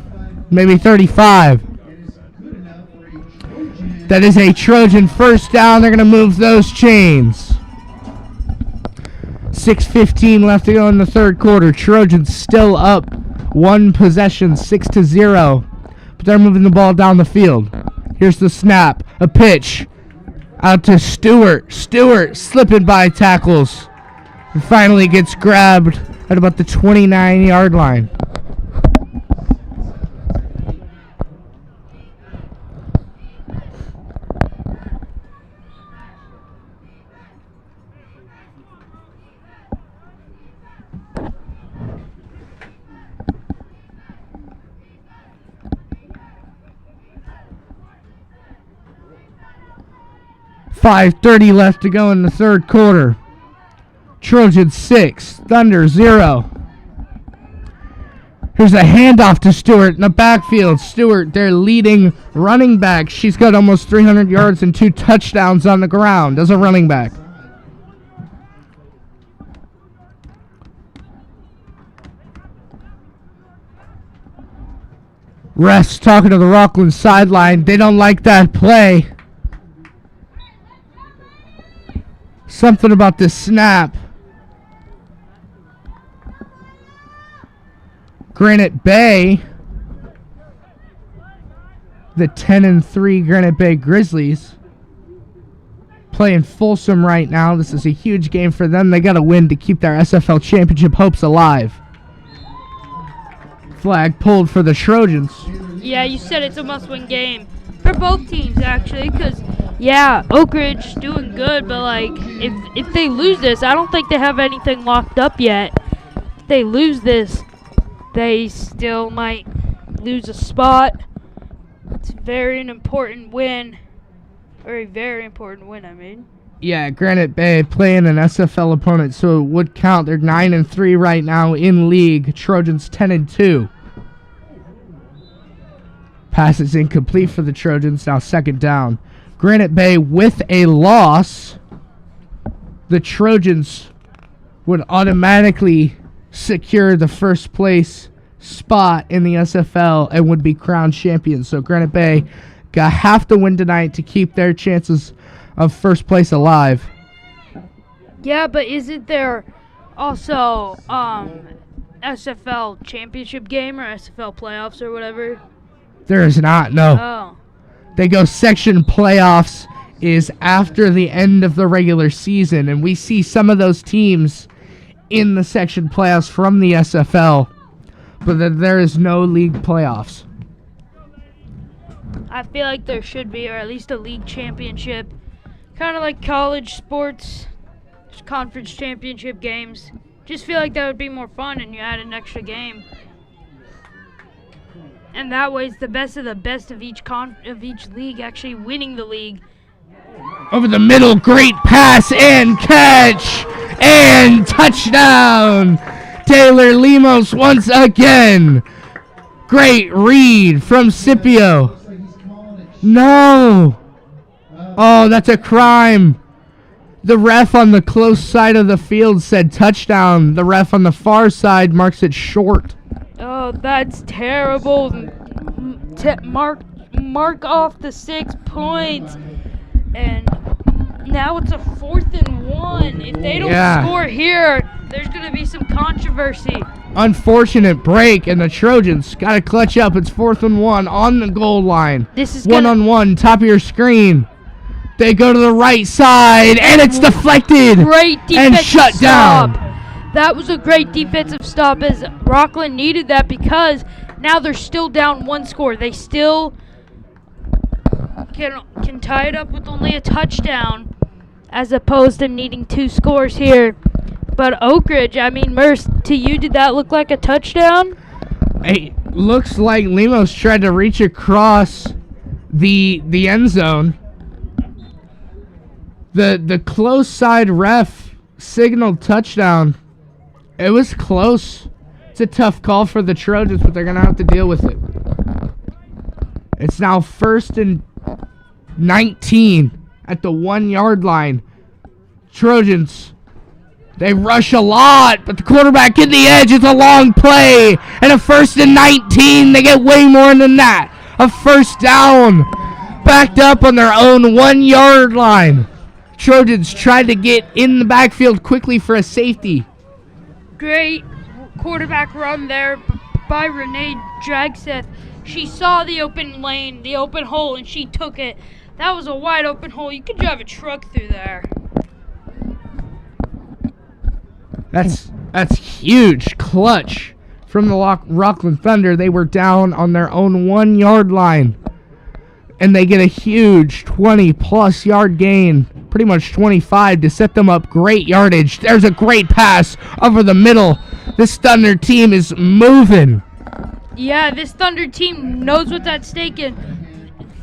maybe 35. That is a Trojan first down. They're going to move those chains. 6:15 left to go in the third quarter. Trojans still up one possession, 6-0. But they're moving the ball down the field. Here's the snap. A pitch out to Stewart. Stewart slipping by tackles. And finally gets grabbed at about the 29-yard line. .5:30 left to go in the third quarter. Trojans 6, Thunder 0. Here's a handoff to Stewart in the backfield. Stewart, their leading running back. She's got almost 300 yards and 2 touchdowns on the ground as a running back. Refs talking to the Rocklin sideline. They don't like that play. Something about this snap. Granite Bay, the 10-3 Granite Bay Grizzlies, playing Folsom right now. This is a huge game for them. They got to win to keep their SFL championship hopes alive. Flag pulled for the Trojans. Yeah, you said it's a must-win game for both teams, actually, because, yeah, Oak Ridge doing good, but, like, if they lose this, I don't think they have anything locked up yet. If they lose this, they still might lose a spot. It's very an important win. Very, very important win, I mean. Yeah, Granite Bay playing an SFL opponent, so it would count. They're 9-3 right now in league. Trojans 10-2. Pass is incomplete for the Trojans. Now second down. Granite Bay with a loss. The Trojans would automatically secure the first place spot in the SFL and would be crowned champions. So Granite Bay have to win tonight to keep their chances of first place alive. Yeah, but isn't there also SFL championship game or SFL playoffs or whatever? There is not, no. Oh. They go section playoffs is after the end of the regular season, and we see some of those teams in the section playoffs from the SFL, but there is no league playoffs. I feel like there should be, or at least a league championship. Kind of like college sports, conference championship games. Just feel like that would be more fun and you add an extra game. And that way, it's the best of each league actually winning the league. Over the middle, great pass and catch and touchdown. Taylor Lemos once again. Great read from Scipio. No. Oh, that's a crime. The ref on the close side of the field said touchdown. The ref on the far side marks it short. Oh, that's terrible. Mark off the 6 points. And now it's a 4th and 1. If they don't score here, there's going to be some controversy. Unfortunate break, and the Trojans got to clutch up. It's 4th and 1 on the goal line. This is one-on-one, top of your screen. They go to the right side, and it's deflected. Great defensive and shut stop. down. That was a great defensive stop, as Rocklin needed that, because now they're still down 1 score. They still can tie it up with only a touchdown, as opposed to needing 2 scores here. But Oak Ridge, I mean, Merce, to you, did that look like a touchdown? It looks like Lemos tried to reach across the end zone. The close side ref signaled touchdown. It was close. It's a tough call for the Trojans, but they're going to have to deal with it. It's now 1st and 19 at the 1-yard line. Trojans, they rush a lot, but the quarterback in the edge. It's a long play. And a 1st and 19. They get way more than that. A first down. Backed up on their own 1-yard line. Trojans tried to get in the backfield quickly for a safety. Great quarterback run there by Renee Dragseth. She saw the open lane, the open hole, and she took it. That was a wide open hole. You could drive a truck through there. That's huge. Clutch from the Rocklin Thunder. They were down on their own 1-yard line. And they get a huge 20-plus yard gain, pretty much 25, to set them up. Great yardage. There's a great pass over the middle. This Thunder team is moving. Yeah, this Thunder team knows what's at stake. And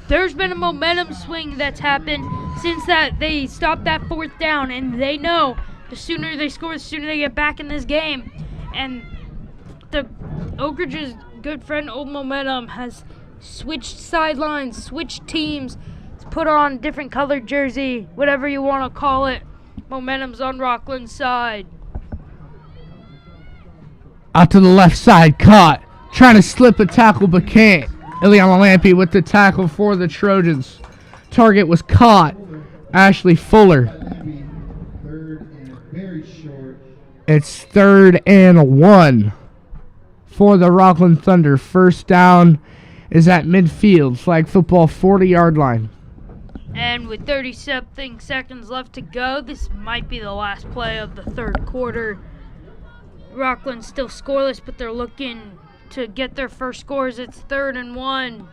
there's been a momentum swing that's happened since that they stopped that 4th down. And they know the sooner they score, the sooner they get back in this game. And the Oak Ridge's good friend, Old Momentum, has switched sidelines, switched teams, put on different colored jersey, whatever you want to call it. Momentum's on Rocklin's side. Out to the left side, caught. Trying to slip a tackle, but can't. Ileana Lampe with the tackle for the Trojans. Target was caught. Ashley Fuller. It's 3rd and 1 for the Rocklin Thunder. First down is at midfield, flag football 40-yard line. And with 30-something seconds left to go, this might be the last play of the 3rd quarter. Rocklin's still scoreless, but they're looking to get their first scores. It's 3rd and 1.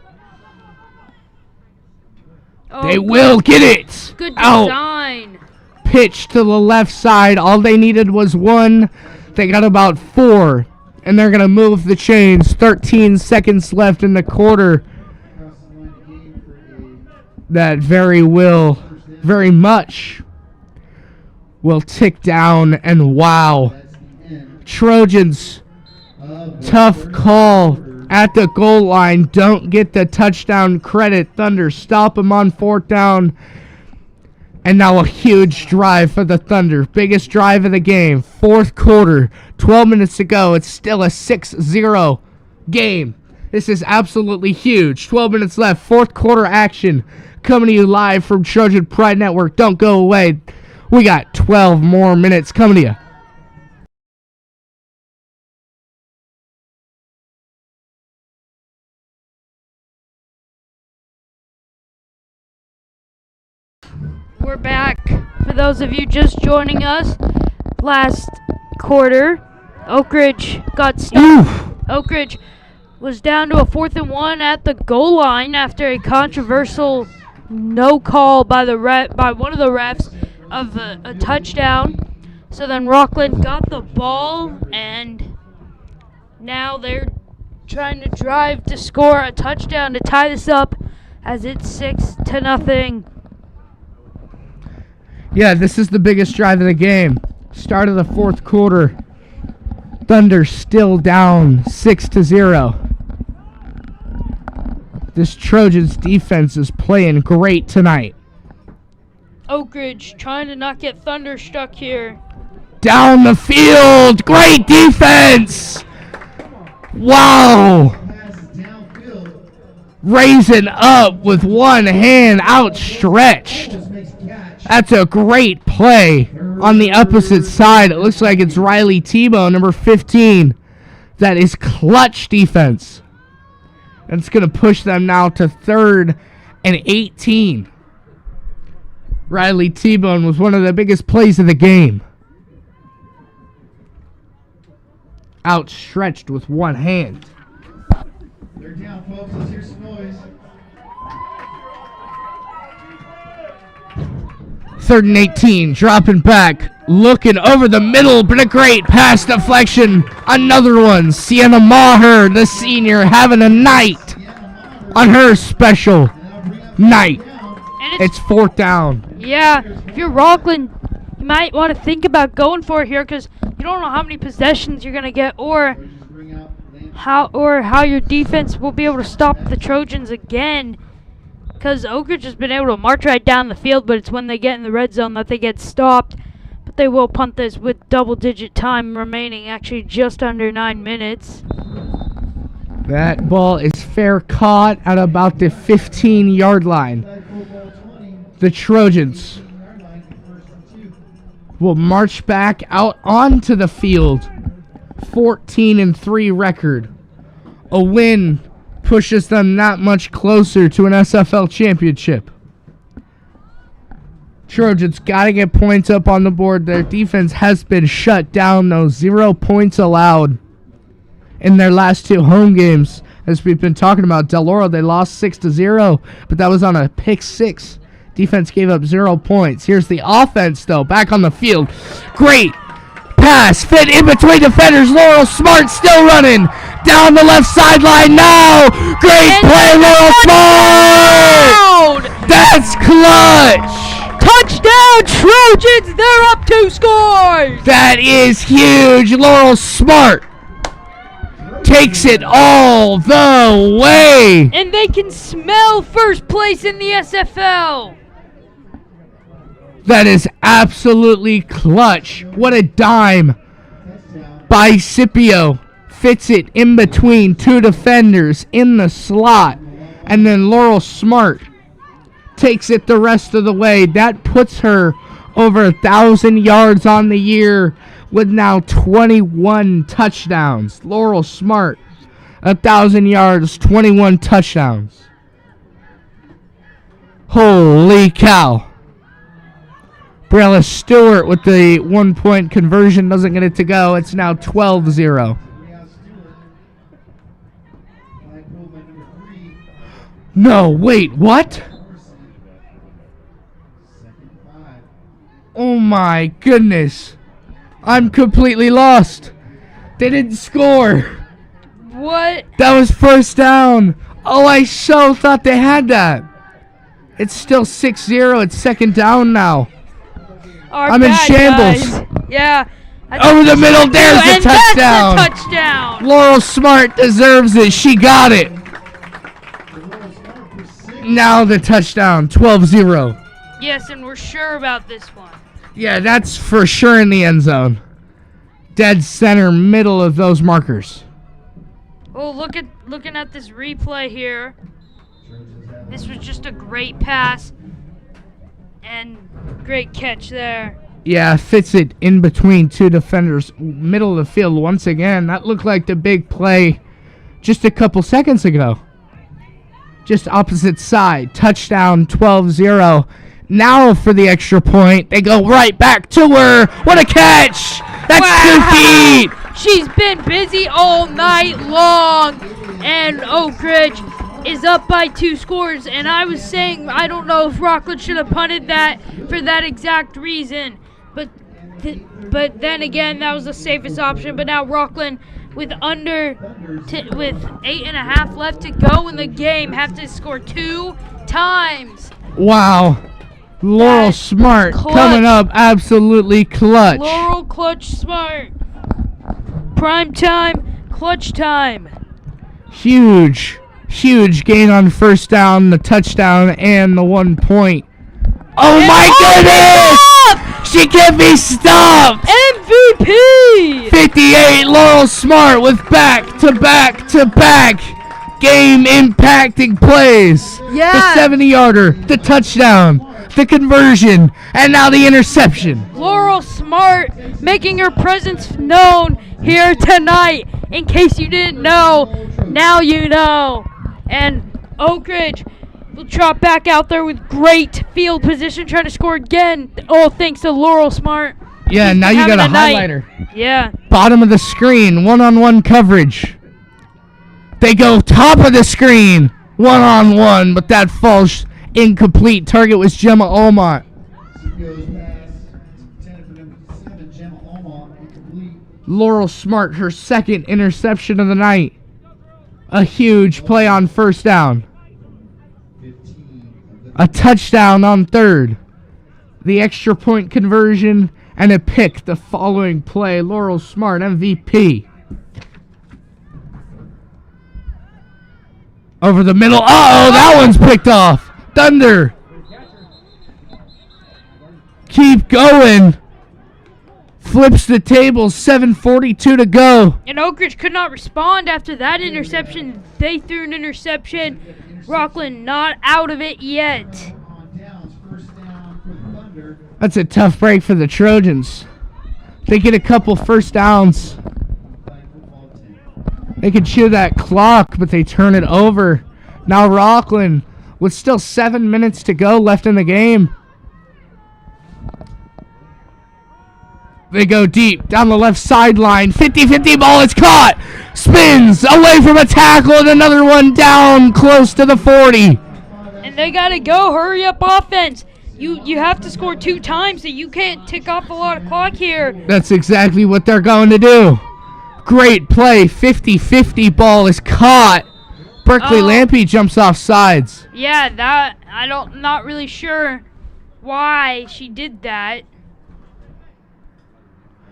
Oh, they will get it. Good design. Pitch to the left side. All they needed was 1. They got about 4. And they're going to move the chains. 13 seconds left in the quarter. That very much will tick down. And wow. Trojans, tough call at the goal line. Don't get the touchdown credit. Thunder stop them on 4th down. And now a huge drive for the Thunder. Biggest drive of the game. 4th quarter. 12 minutes to go. It's still a 6-0 game. This is absolutely huge. 12 minutes left. 4th quarter action. Coming to you live from Trojan Pride Network. Don't go away. We got 12 more minutes coming to you. We're back. For those of you just joining us, last quarter, Oak Ridge got stopped. Oak Ridge was down to a 4th and 1 at the goal line after a controversial no call by one of the refs of a touchdown. So then Rocklin got the ball, and now they're trying to drive to score a touchdown to tie this up as it's 6-0. Yeah, this is the biggest drive of the game. Start of the fourth quarter. Thunder still down 6-0. This Trojans defense is playing great tonight. Oak Ridge trying to not get thunderstruck here. Down the field. Great defense. Wow. Raising up with one hand outstretched. That's a great play. On the opposite side, it looks like it's Riley Tebow, number 15. That is clutch defense. And it's going to push them now to 3rd and 18. Riley Tebow was one of the biggest plays of the game. Outstretched with one hand. They're down, folks. Let's hear some noise. 3rd and 18, dropping back, looking over the middle, but a great pass deflection. Another one. Sienna Maher, the senior, having a night on her special night. And It's 4th down. yeah, if you're Rocklin, you might want to think about going for it here because you don't know how many possessions you're going to get or how your defense will be able to stop the Trojans again. Because Oak Ridge has been able to march right down the field, but it's when they get in the red zone that they get stopped. But they will punt this with double-digit time remaining, actually just under 9 minutes. That ball is fair caught at about the 15-yard line. The Trojans will march back out onto the field. 14-3 record. A win pushes them not much closer to an SFL championship. Trojans got to get points up on the board. Their defense has been shut down, though. 0 points allowed in their last 2 home games. As we've been talking about, Del Oro, they lost 6-0, but that was on a pick 6. Defense gave up 0 points. Here's the offense, though, back on the field. Great pass, fit in between defenders. Laurel Smart still running down the left sideline now. Great play, Laurel Smart. That's clutch. Touchdown, Trojans! They're up 2 scores! That is huge. Laurel Smart takes it all the way. And they can smell first place in the SFL. That is absolutely clutch. What a dime by Scipio. Fits it in between 2 defenders in the slot. And then Laurel Smart takes it the rest of the way. That puts her over 1,000 yards on the year with now 21 touchdowns. Laurel Smart, 1,000 yards, 21 touchdowns. Holy cow. Brella Stewart with the 1-point conversion doesn't get it to go. It's now 12-0. No, wait, what? Oh my goodness. I'm completely lost. They didn't score. What? That was 1st down. Oh, I so thought they had that. It's still 6-0. It's 2nd down now. I'm in shambles. Guys. Yeah. Over the middle, there's the touchdown. That's the touchdown. Laurel Smart deserves it. She got it. Now the touchdown, 12-0. Yes, and we're sure about this one. Yeah, that's for sure in the end zone. Dead center, middle of those markers. Oh, looking at this replay here. This was just a great pass and great catch there. Yeah, fits it in between 2 defenders, middle of the field once again. That looked like the big play just a couple seconds ago. Just opposite side, touchdown, 12-0. Now for the extra point, they go right back to her. What a catch! That's 2 feet! She's been busy all night long, and Oak Ridge is up by 2 scores. And I was saying, I don't know if Rocklin should have punted that for that exact reason, but then again, that was the safest option. But now Rocklin with with 8.5 left to go in the game have to score 2 times. Wow. Laurel That's Smart clutch. coming up absolutely clutch. Laurel Clutch Smart. Prime time, clutch time. Huge gain on first down, the touchdown, and the 1 point. Oh And my goodness! She can't be stopped! MVP! 58, Laurel Smart with back-to-back-to-back game-impacting plays. Yeah. The 70-yarder, the touchdown, the conversion, and now the interception. Laurel Smart making her presence known here tonight. In case you didn't know, now you know. And Oak Ridge will trot back out there with great field position, trying to score again. All thanks to Laurel Smart. Yeah, She's now been you got a having night. highlighter. Yeah. Bottom of the screen, one-on-one coverage. They go top of the screen, one-on-one, but that falls incomplete. Target was Gemma Olmont. She goes past 10 for number 7, Gemma Olmont, incomplete. Laurel Smart, her second interception of the night. A huge play on first down. 15 of the A touchdown on third. The extra point conversion and a pick the following play. Laurel Smart, MVP. Over the middle. Uh-oh, that one's picked off. Thunder. Keep going. Flips the table. 7:42 to go. And Oak Ridge could not respond after that interception. They threw an interception. Rocklin not out of it yet. on downs, first down for the Thunder. That's a tough break for the Trojans. They get a couple first downs. Flag football 10. They could chew that clock, but they turn it over. Now Rocklin, with still 7 minutes to go left in the game. They go deep down the left sideline. 50-50 ball is caught. Spins away from a tackle and another one down close to the 40. And they gotta go. Hurry up offense. You have to score 2 times, so you can't tick off a lot of clock here. That's exactly what they're going to do. Great play. 50-50 ball is caught. Berkeley Oh. Lampe jumps off sides. Yeah, that not really sure why she did that.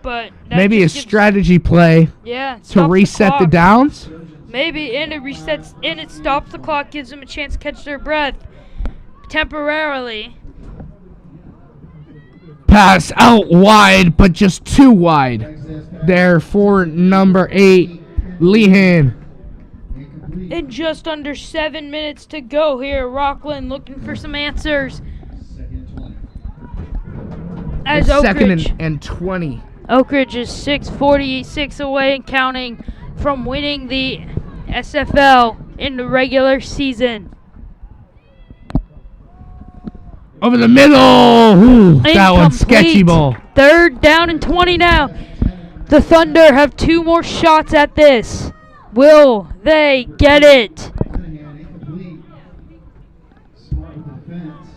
But that Maybe a just gives- strategy play yeah, to stops reset the clock. downs. Maybe, and it resets and it stops the clock, gives them a chance to catch their breath temporarily. Pass out wide, but just too wide. There for number 8, Lehan. Incomplete. And just under 7 minutes to go here. Rocklin looking for some answers. Second and 20. As Oak Second Ridge. and 20. Oak Ridge is 6:46 away and counting from winning the SFL in the regular season. Over the middle. Ooh, that one's sketchy Incomplete. ball. 3rd down and 20 now. The Thunder have 2 more shots at this. Will they get it? Cunningham, incomplete. Smart with the defense.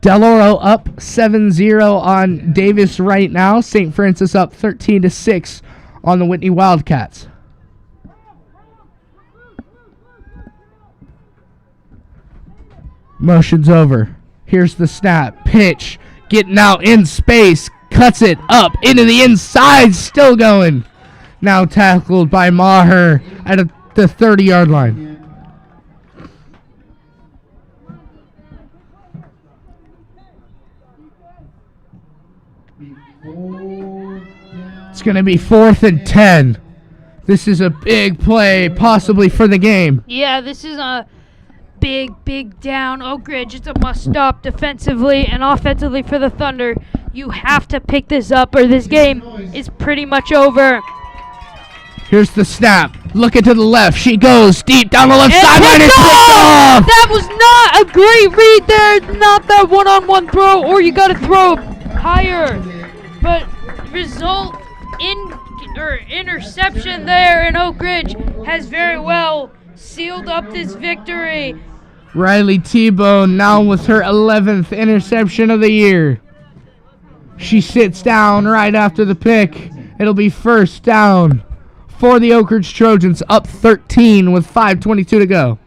Del Oro up 7-0 on Davis right now. St. Francis up 13-6 on the Whitney Wildcats. Motion's over. Here's the snap. Pitch. Getting out in space. Cuts it up into the inside. Still going. Now tackled by Maher at the 30-yard line. It's going to be 4th and 10. This is a big play, possibly for the game. Yeah, this is a big down. Oak Ridge, it's a must stop defensively and offensively for the Thunder. You have to pick this up or this game is pretty much over. Here's the snap. Looking to the left. She goes deep down the left And sideline and picked picked off! off. That was not a great read there. Not that one-on-one throw, or you got to throw higher. But result in or interception there, and Oak Ridge has very well sealed up this victory. Riley T-Bone now with her 11th interception of the year. She sits down right after the pick It'll be first down for the Oak Ridge Trojans, up 13 with 5:22 to go.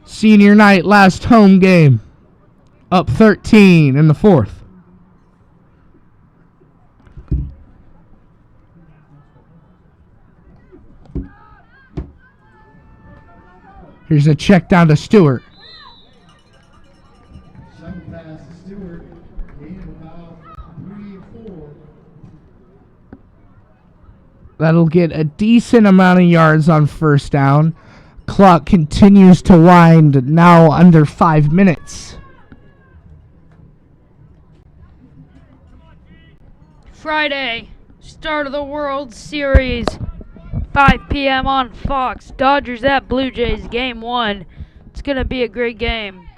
Senior night, last home game, up 13 in the fourth. Here's a check down to Stewart. Shuttle pass to Stewart. Gain of about 3 or 4. That'll get a decent amount of yards on first down. Clock continues to wind, now under 5 minutes. Friday, start of the World Series, 5 p.m. on Fox. Dodgers at Blue Jays, game 1. It's going to be a great game.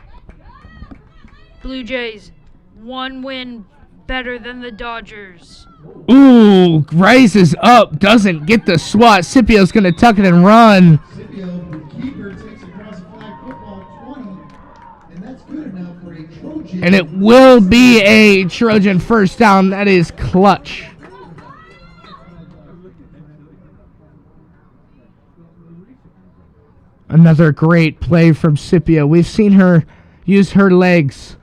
Blue Jays, 1 win better than the Dodgers. Ooh, rises up, doesn't get the swat. Scipio's going to tuck it and run. Scipio, the keeper, takes across the flag football 20, and that's good enough for a Trojan. And it will be a Trojan first down. That is clutch. Another great play from Scipio. We've seen her use her legs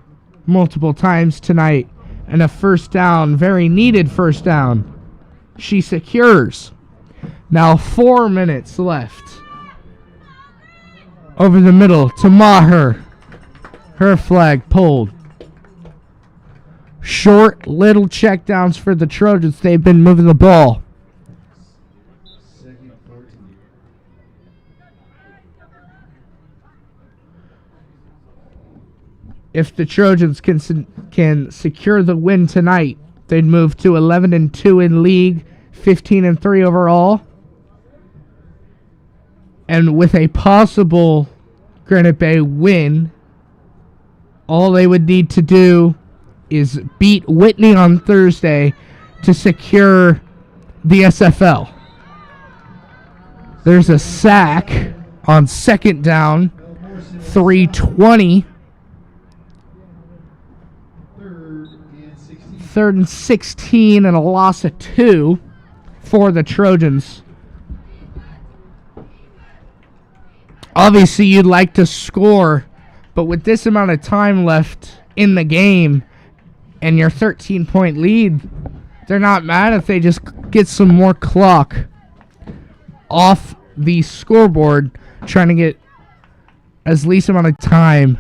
multiple times tonight. And a first down, very needed first down. She secures. Now 4 minutes left. Over the middle to Maher. Her flag pulled. Short little checkdowns for the Trojans. They've been moving the ball. Second 14. If the Trojans can secure the win tonight, they'd move to 11-2 in league, 15-3 overall. And with a possible Granite Bay win, all they would need to do is beat Whitney on Thursday to secure the SFL. There's a sack on second down, 3:20. Third and 16 and a loss of 2 for the Trojans. Obviously, you'd like to score, but with this amount of time left in the game and your 13-point lead, they're not mad if they just get some more clock off the scoreboard, trying to get as least amount of time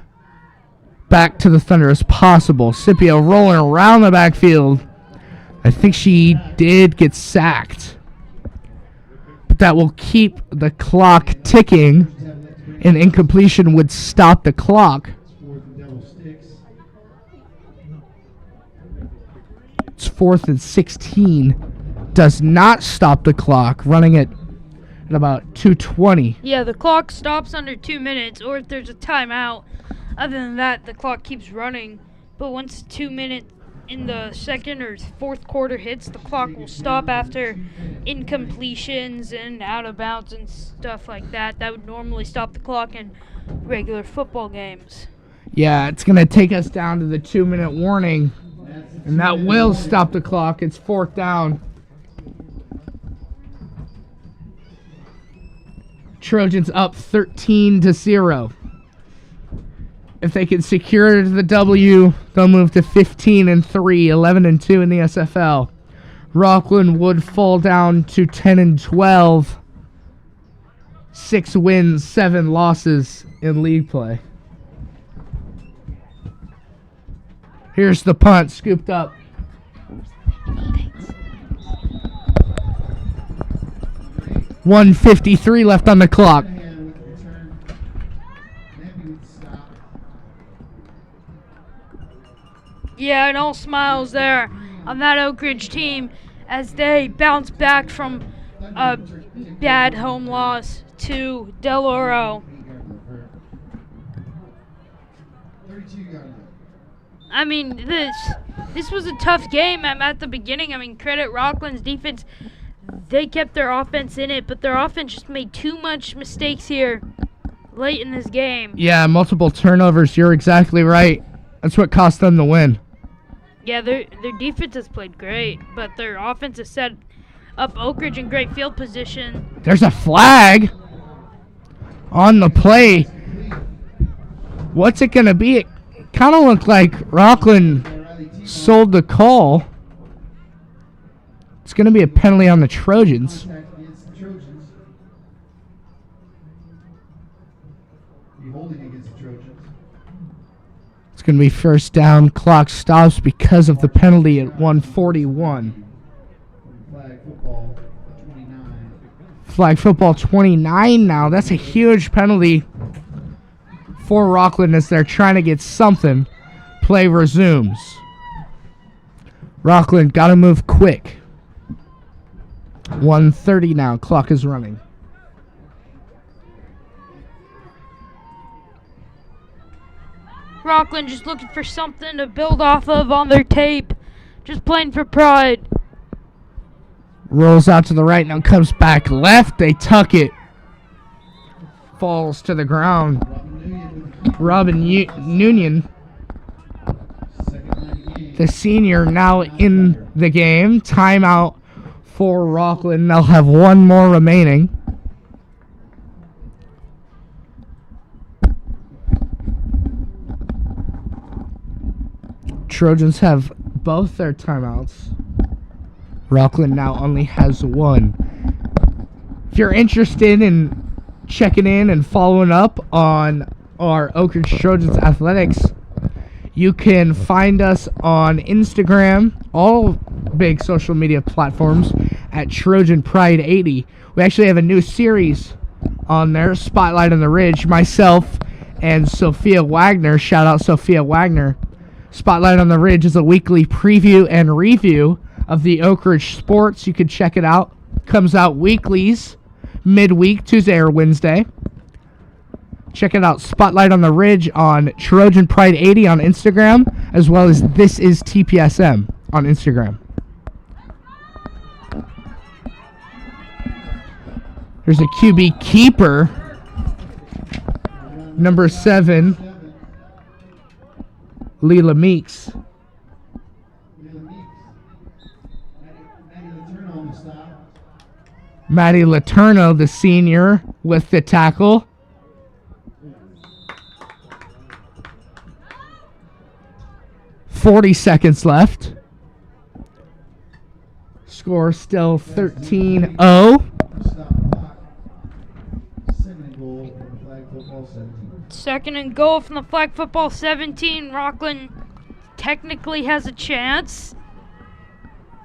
back to the Thunder as possible. Scipio rolling around the backfield. I think she did get sacked. But that will keep the clock ticking. An incompletion would stop the clock. It's 4th and 16. Does not stop the clock. Running it at about 2:20. Yeah, the clock stops under 2 minutes, or if there's a timeout. Other than that, the clock keeps running. But once 2 minutes in the second or fourth quarter hits, the clock will stop after incompletions and out of bounds and stuff like that. That would normally stop the clock in regular football games. Yeah, it's going to take us down to the 2-minute warning, and that will stop the clock. It's 4th down. Trojans up 13-0. If they can secure the W, they'll move to 15-3, 11-2 in the SFL. Rocklin would fall down to 10-12. 6 wins, 7 losses in league play. Here's the punt, scooped up. .153 left on the clock. Yeah, and all smiles there on that Oak Ridge team as they bounce back from a bad home loss to Del Oro. I mean, this was a tough game at the beginning. I mean, credit Rocklin's defense. They kept their offense in it, but their offense just made too much mistakes here late in this game. Yeah, multiple turnovers. You're exactly right. That's what cost them the win. Yeah, their defense has played great, but their offense has set up Oak Ridge in great field position. There's a flag on the play. What's it going to be? It kind of looked like Rocklin sold the call. It's going to be a penalty on the Trojans. It's going to be first down. Clock stops because of the penalty at 1:41. Flag football 29 now. That's a huge penalty for Rocklin as they're trying to get something. Play resumes. Rocklin got to move quick. 1:30 now. Clock is running. Rocklin just looking for something to build off of on their tape. Just playing for pride. Rolls out to the right, now comes back left. They tuck it. Falls to the ground. Robin Union, the senior, now in the game. Timeout for Rocklin. They'll have one more remaining. Trojans have both their timeouts. Rocklin now only has one. If you're interested in checking in and following up on our Oak Ridge Trojans athletics, you can find us on Instagram, all big social media platforms, at Trojan Pride 80. We actually have a new series on there, Spotlight on the Ridge. Myself and Sophia Wagner, shout out Sophia Wagner. Spotlight on the Ridge is a weekly preview and review of the Oak Ridge sports. You can check it out. Comes out weeklies, midweek, Tuesday or Wednesday. Check it out, Spotlight on the Ridge on Trojan Pride 80 on Instagram, as well as This Is TPSM on Instagram. There's a QB keeper, number 7, Leela Meeks. Maddie Letourneau, the senior, with the tackle. .40 left. Score still 13-0. Second and goal from the flag football 17. Rocklin technically has a chance.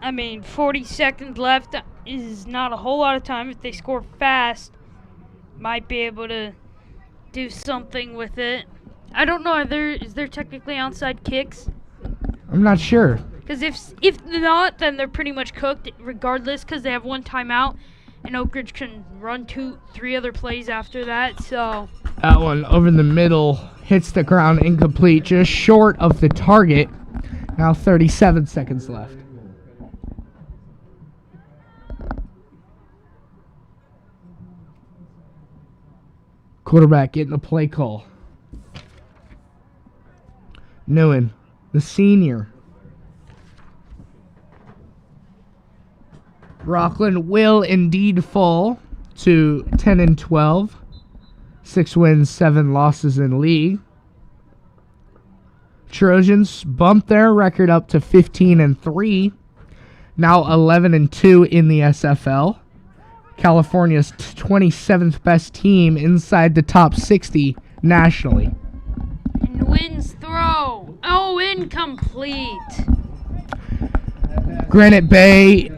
I mean, 40 seconds left is not a whole lot of time. If they score fast, might be able to do something with it. I don't know. Is there technically onside kicks? I'm not sure. Because if not, then they're pretty much cooked regardless, because they have one timeout, and Oak Ridge can run 2-3 other plays after that. So that one over the middle hits the ground, incomplete, just short of the target. Now 37 seconds left. Quarterback getting the play call. Newen, the senior. Rocklin will indeed fall to 10-12. 6 wins, 7 losses in league. Trojans bumped their record up to 15-3. Now 11-2 in the SFL. California's 27th best team inside the top 60 nationally. And Wynn's throw. Oh, incomplete. Granite Bay,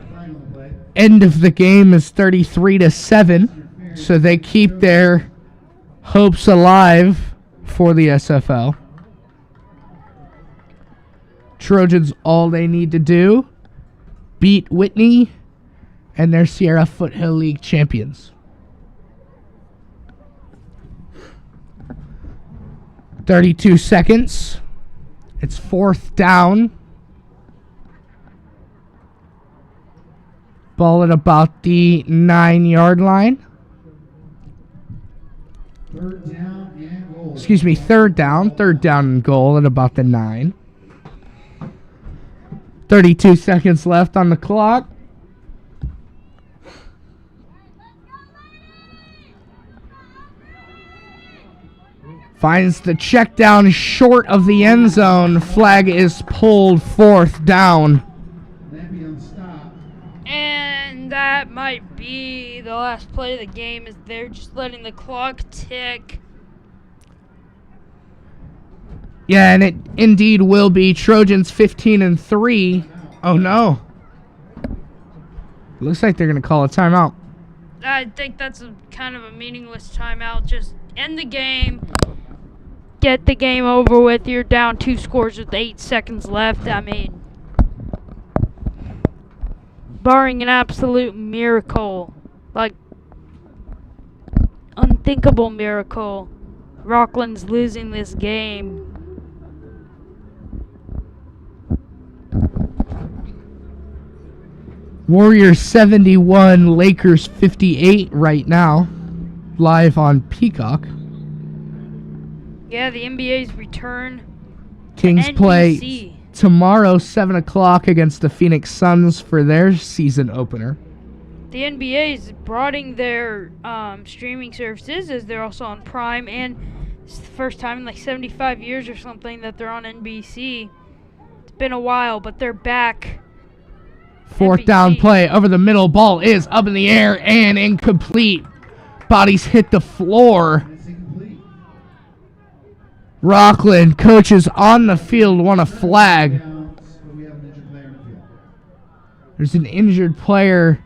end of the game is 33-7, so they keep their hopes alive for the SFL. Trojans, all they need to do, beat Whitney, and they're Sierra Foothill League champions. 32 seconds. It's 4th down. Ball at about the 9-yard line. Third down and goal. Excuse me, third down. Third down and goal at about the 9. 32 seconds left on the clock. Finds the check down short of the end zone. Flag is pulled, 4th down. And that might be the last play of the game, as they're just letting the clock tick. Yeah, and it indeed will be. Trojans 15-3. Oh no. Looks like they're going to call a timeout. I think that's kind of a meaningless timeout. Just end the game. Get the game over with. You're down 2 scores with 8 seconds left. I mean, barring an absolute miracle, like unthinkable miracle, Rocklin's losing this game. Warriors 71, Lakers 58 right now. Live on Peacock. Yeah, the NBA's return. Kings play tomorrow, 7 o'clock, against the Phoenix Suns for their season opener. The NBA's broadening their streaming services, as they're also on Prime, and it's the first time in like 75 years or something that they're on NBC. It's been a while, but they're back. 4th down play, over the middle, ball is up in the air and incomplete. Bodies hit the floor. Rocklin, coaches on the field, want a flag. There's an injured player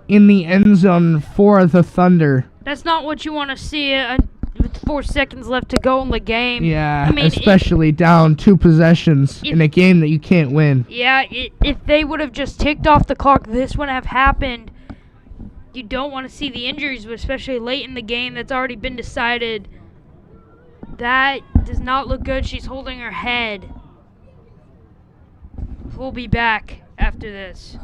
in the end zone for the Thunder. That's not what you want to see with 4 seconds left to go in the game. Yeah, I mean, especially down 2 possessions in a game that you can't win. Yeah, if they would have just ticked off the clock, this wouldn't have happened. You don't want to see the injuries, especially late in the game that's already been decided. That does not look good. She's holding her head. We'll be back after this.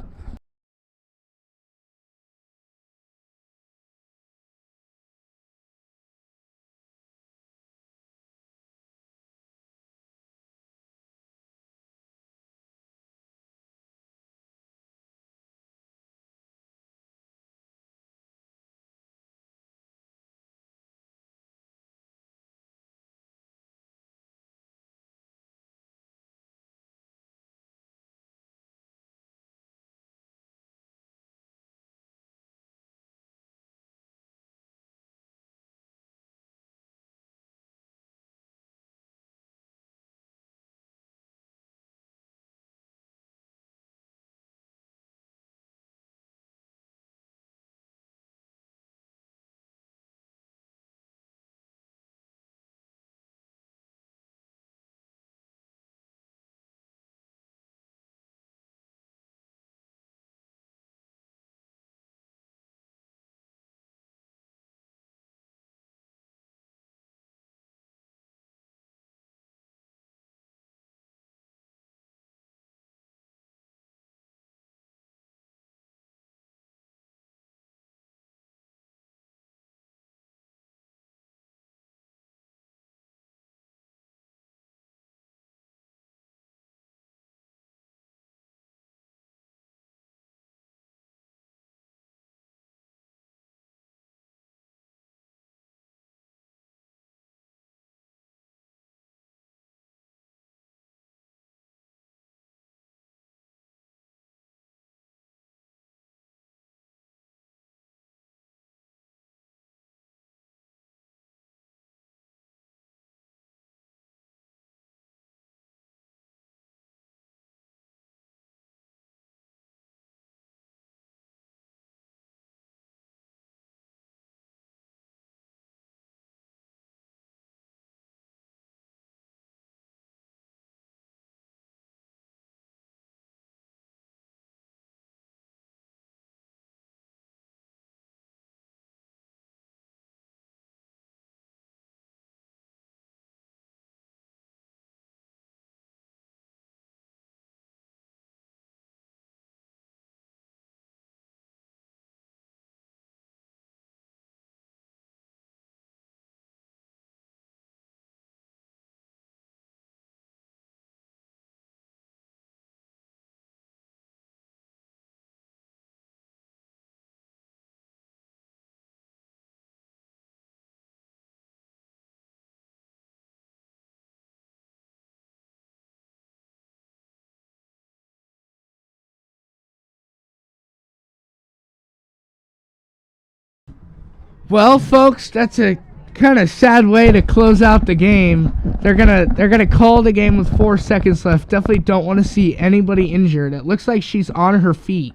Well, folks, that's a kind of sad way to close out the game. They're gonna call the game with 4 seconds left. Definitely don't want to see anybody injured. It looks like she's on her feet,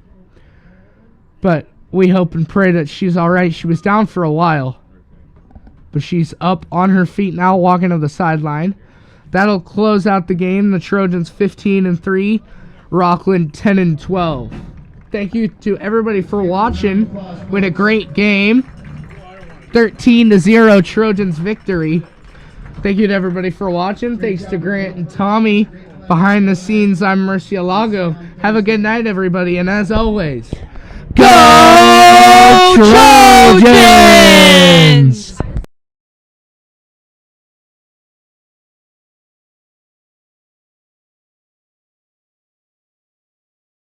but we hope and pray that she's all right. She was down for a while, but she's up on her feet now, walking to the sideline. That'll close out the game. The Trojans 15-3, Rocklin 10-12. Thank you to everybody for watching. We had a great game. 13-0 Trojans victory. Thank you to everybody for watching. Thanks to Grant and Tommy. Behind the scenes, I'm Murcielago. Have a good night, everybody. And as always, go Trojans!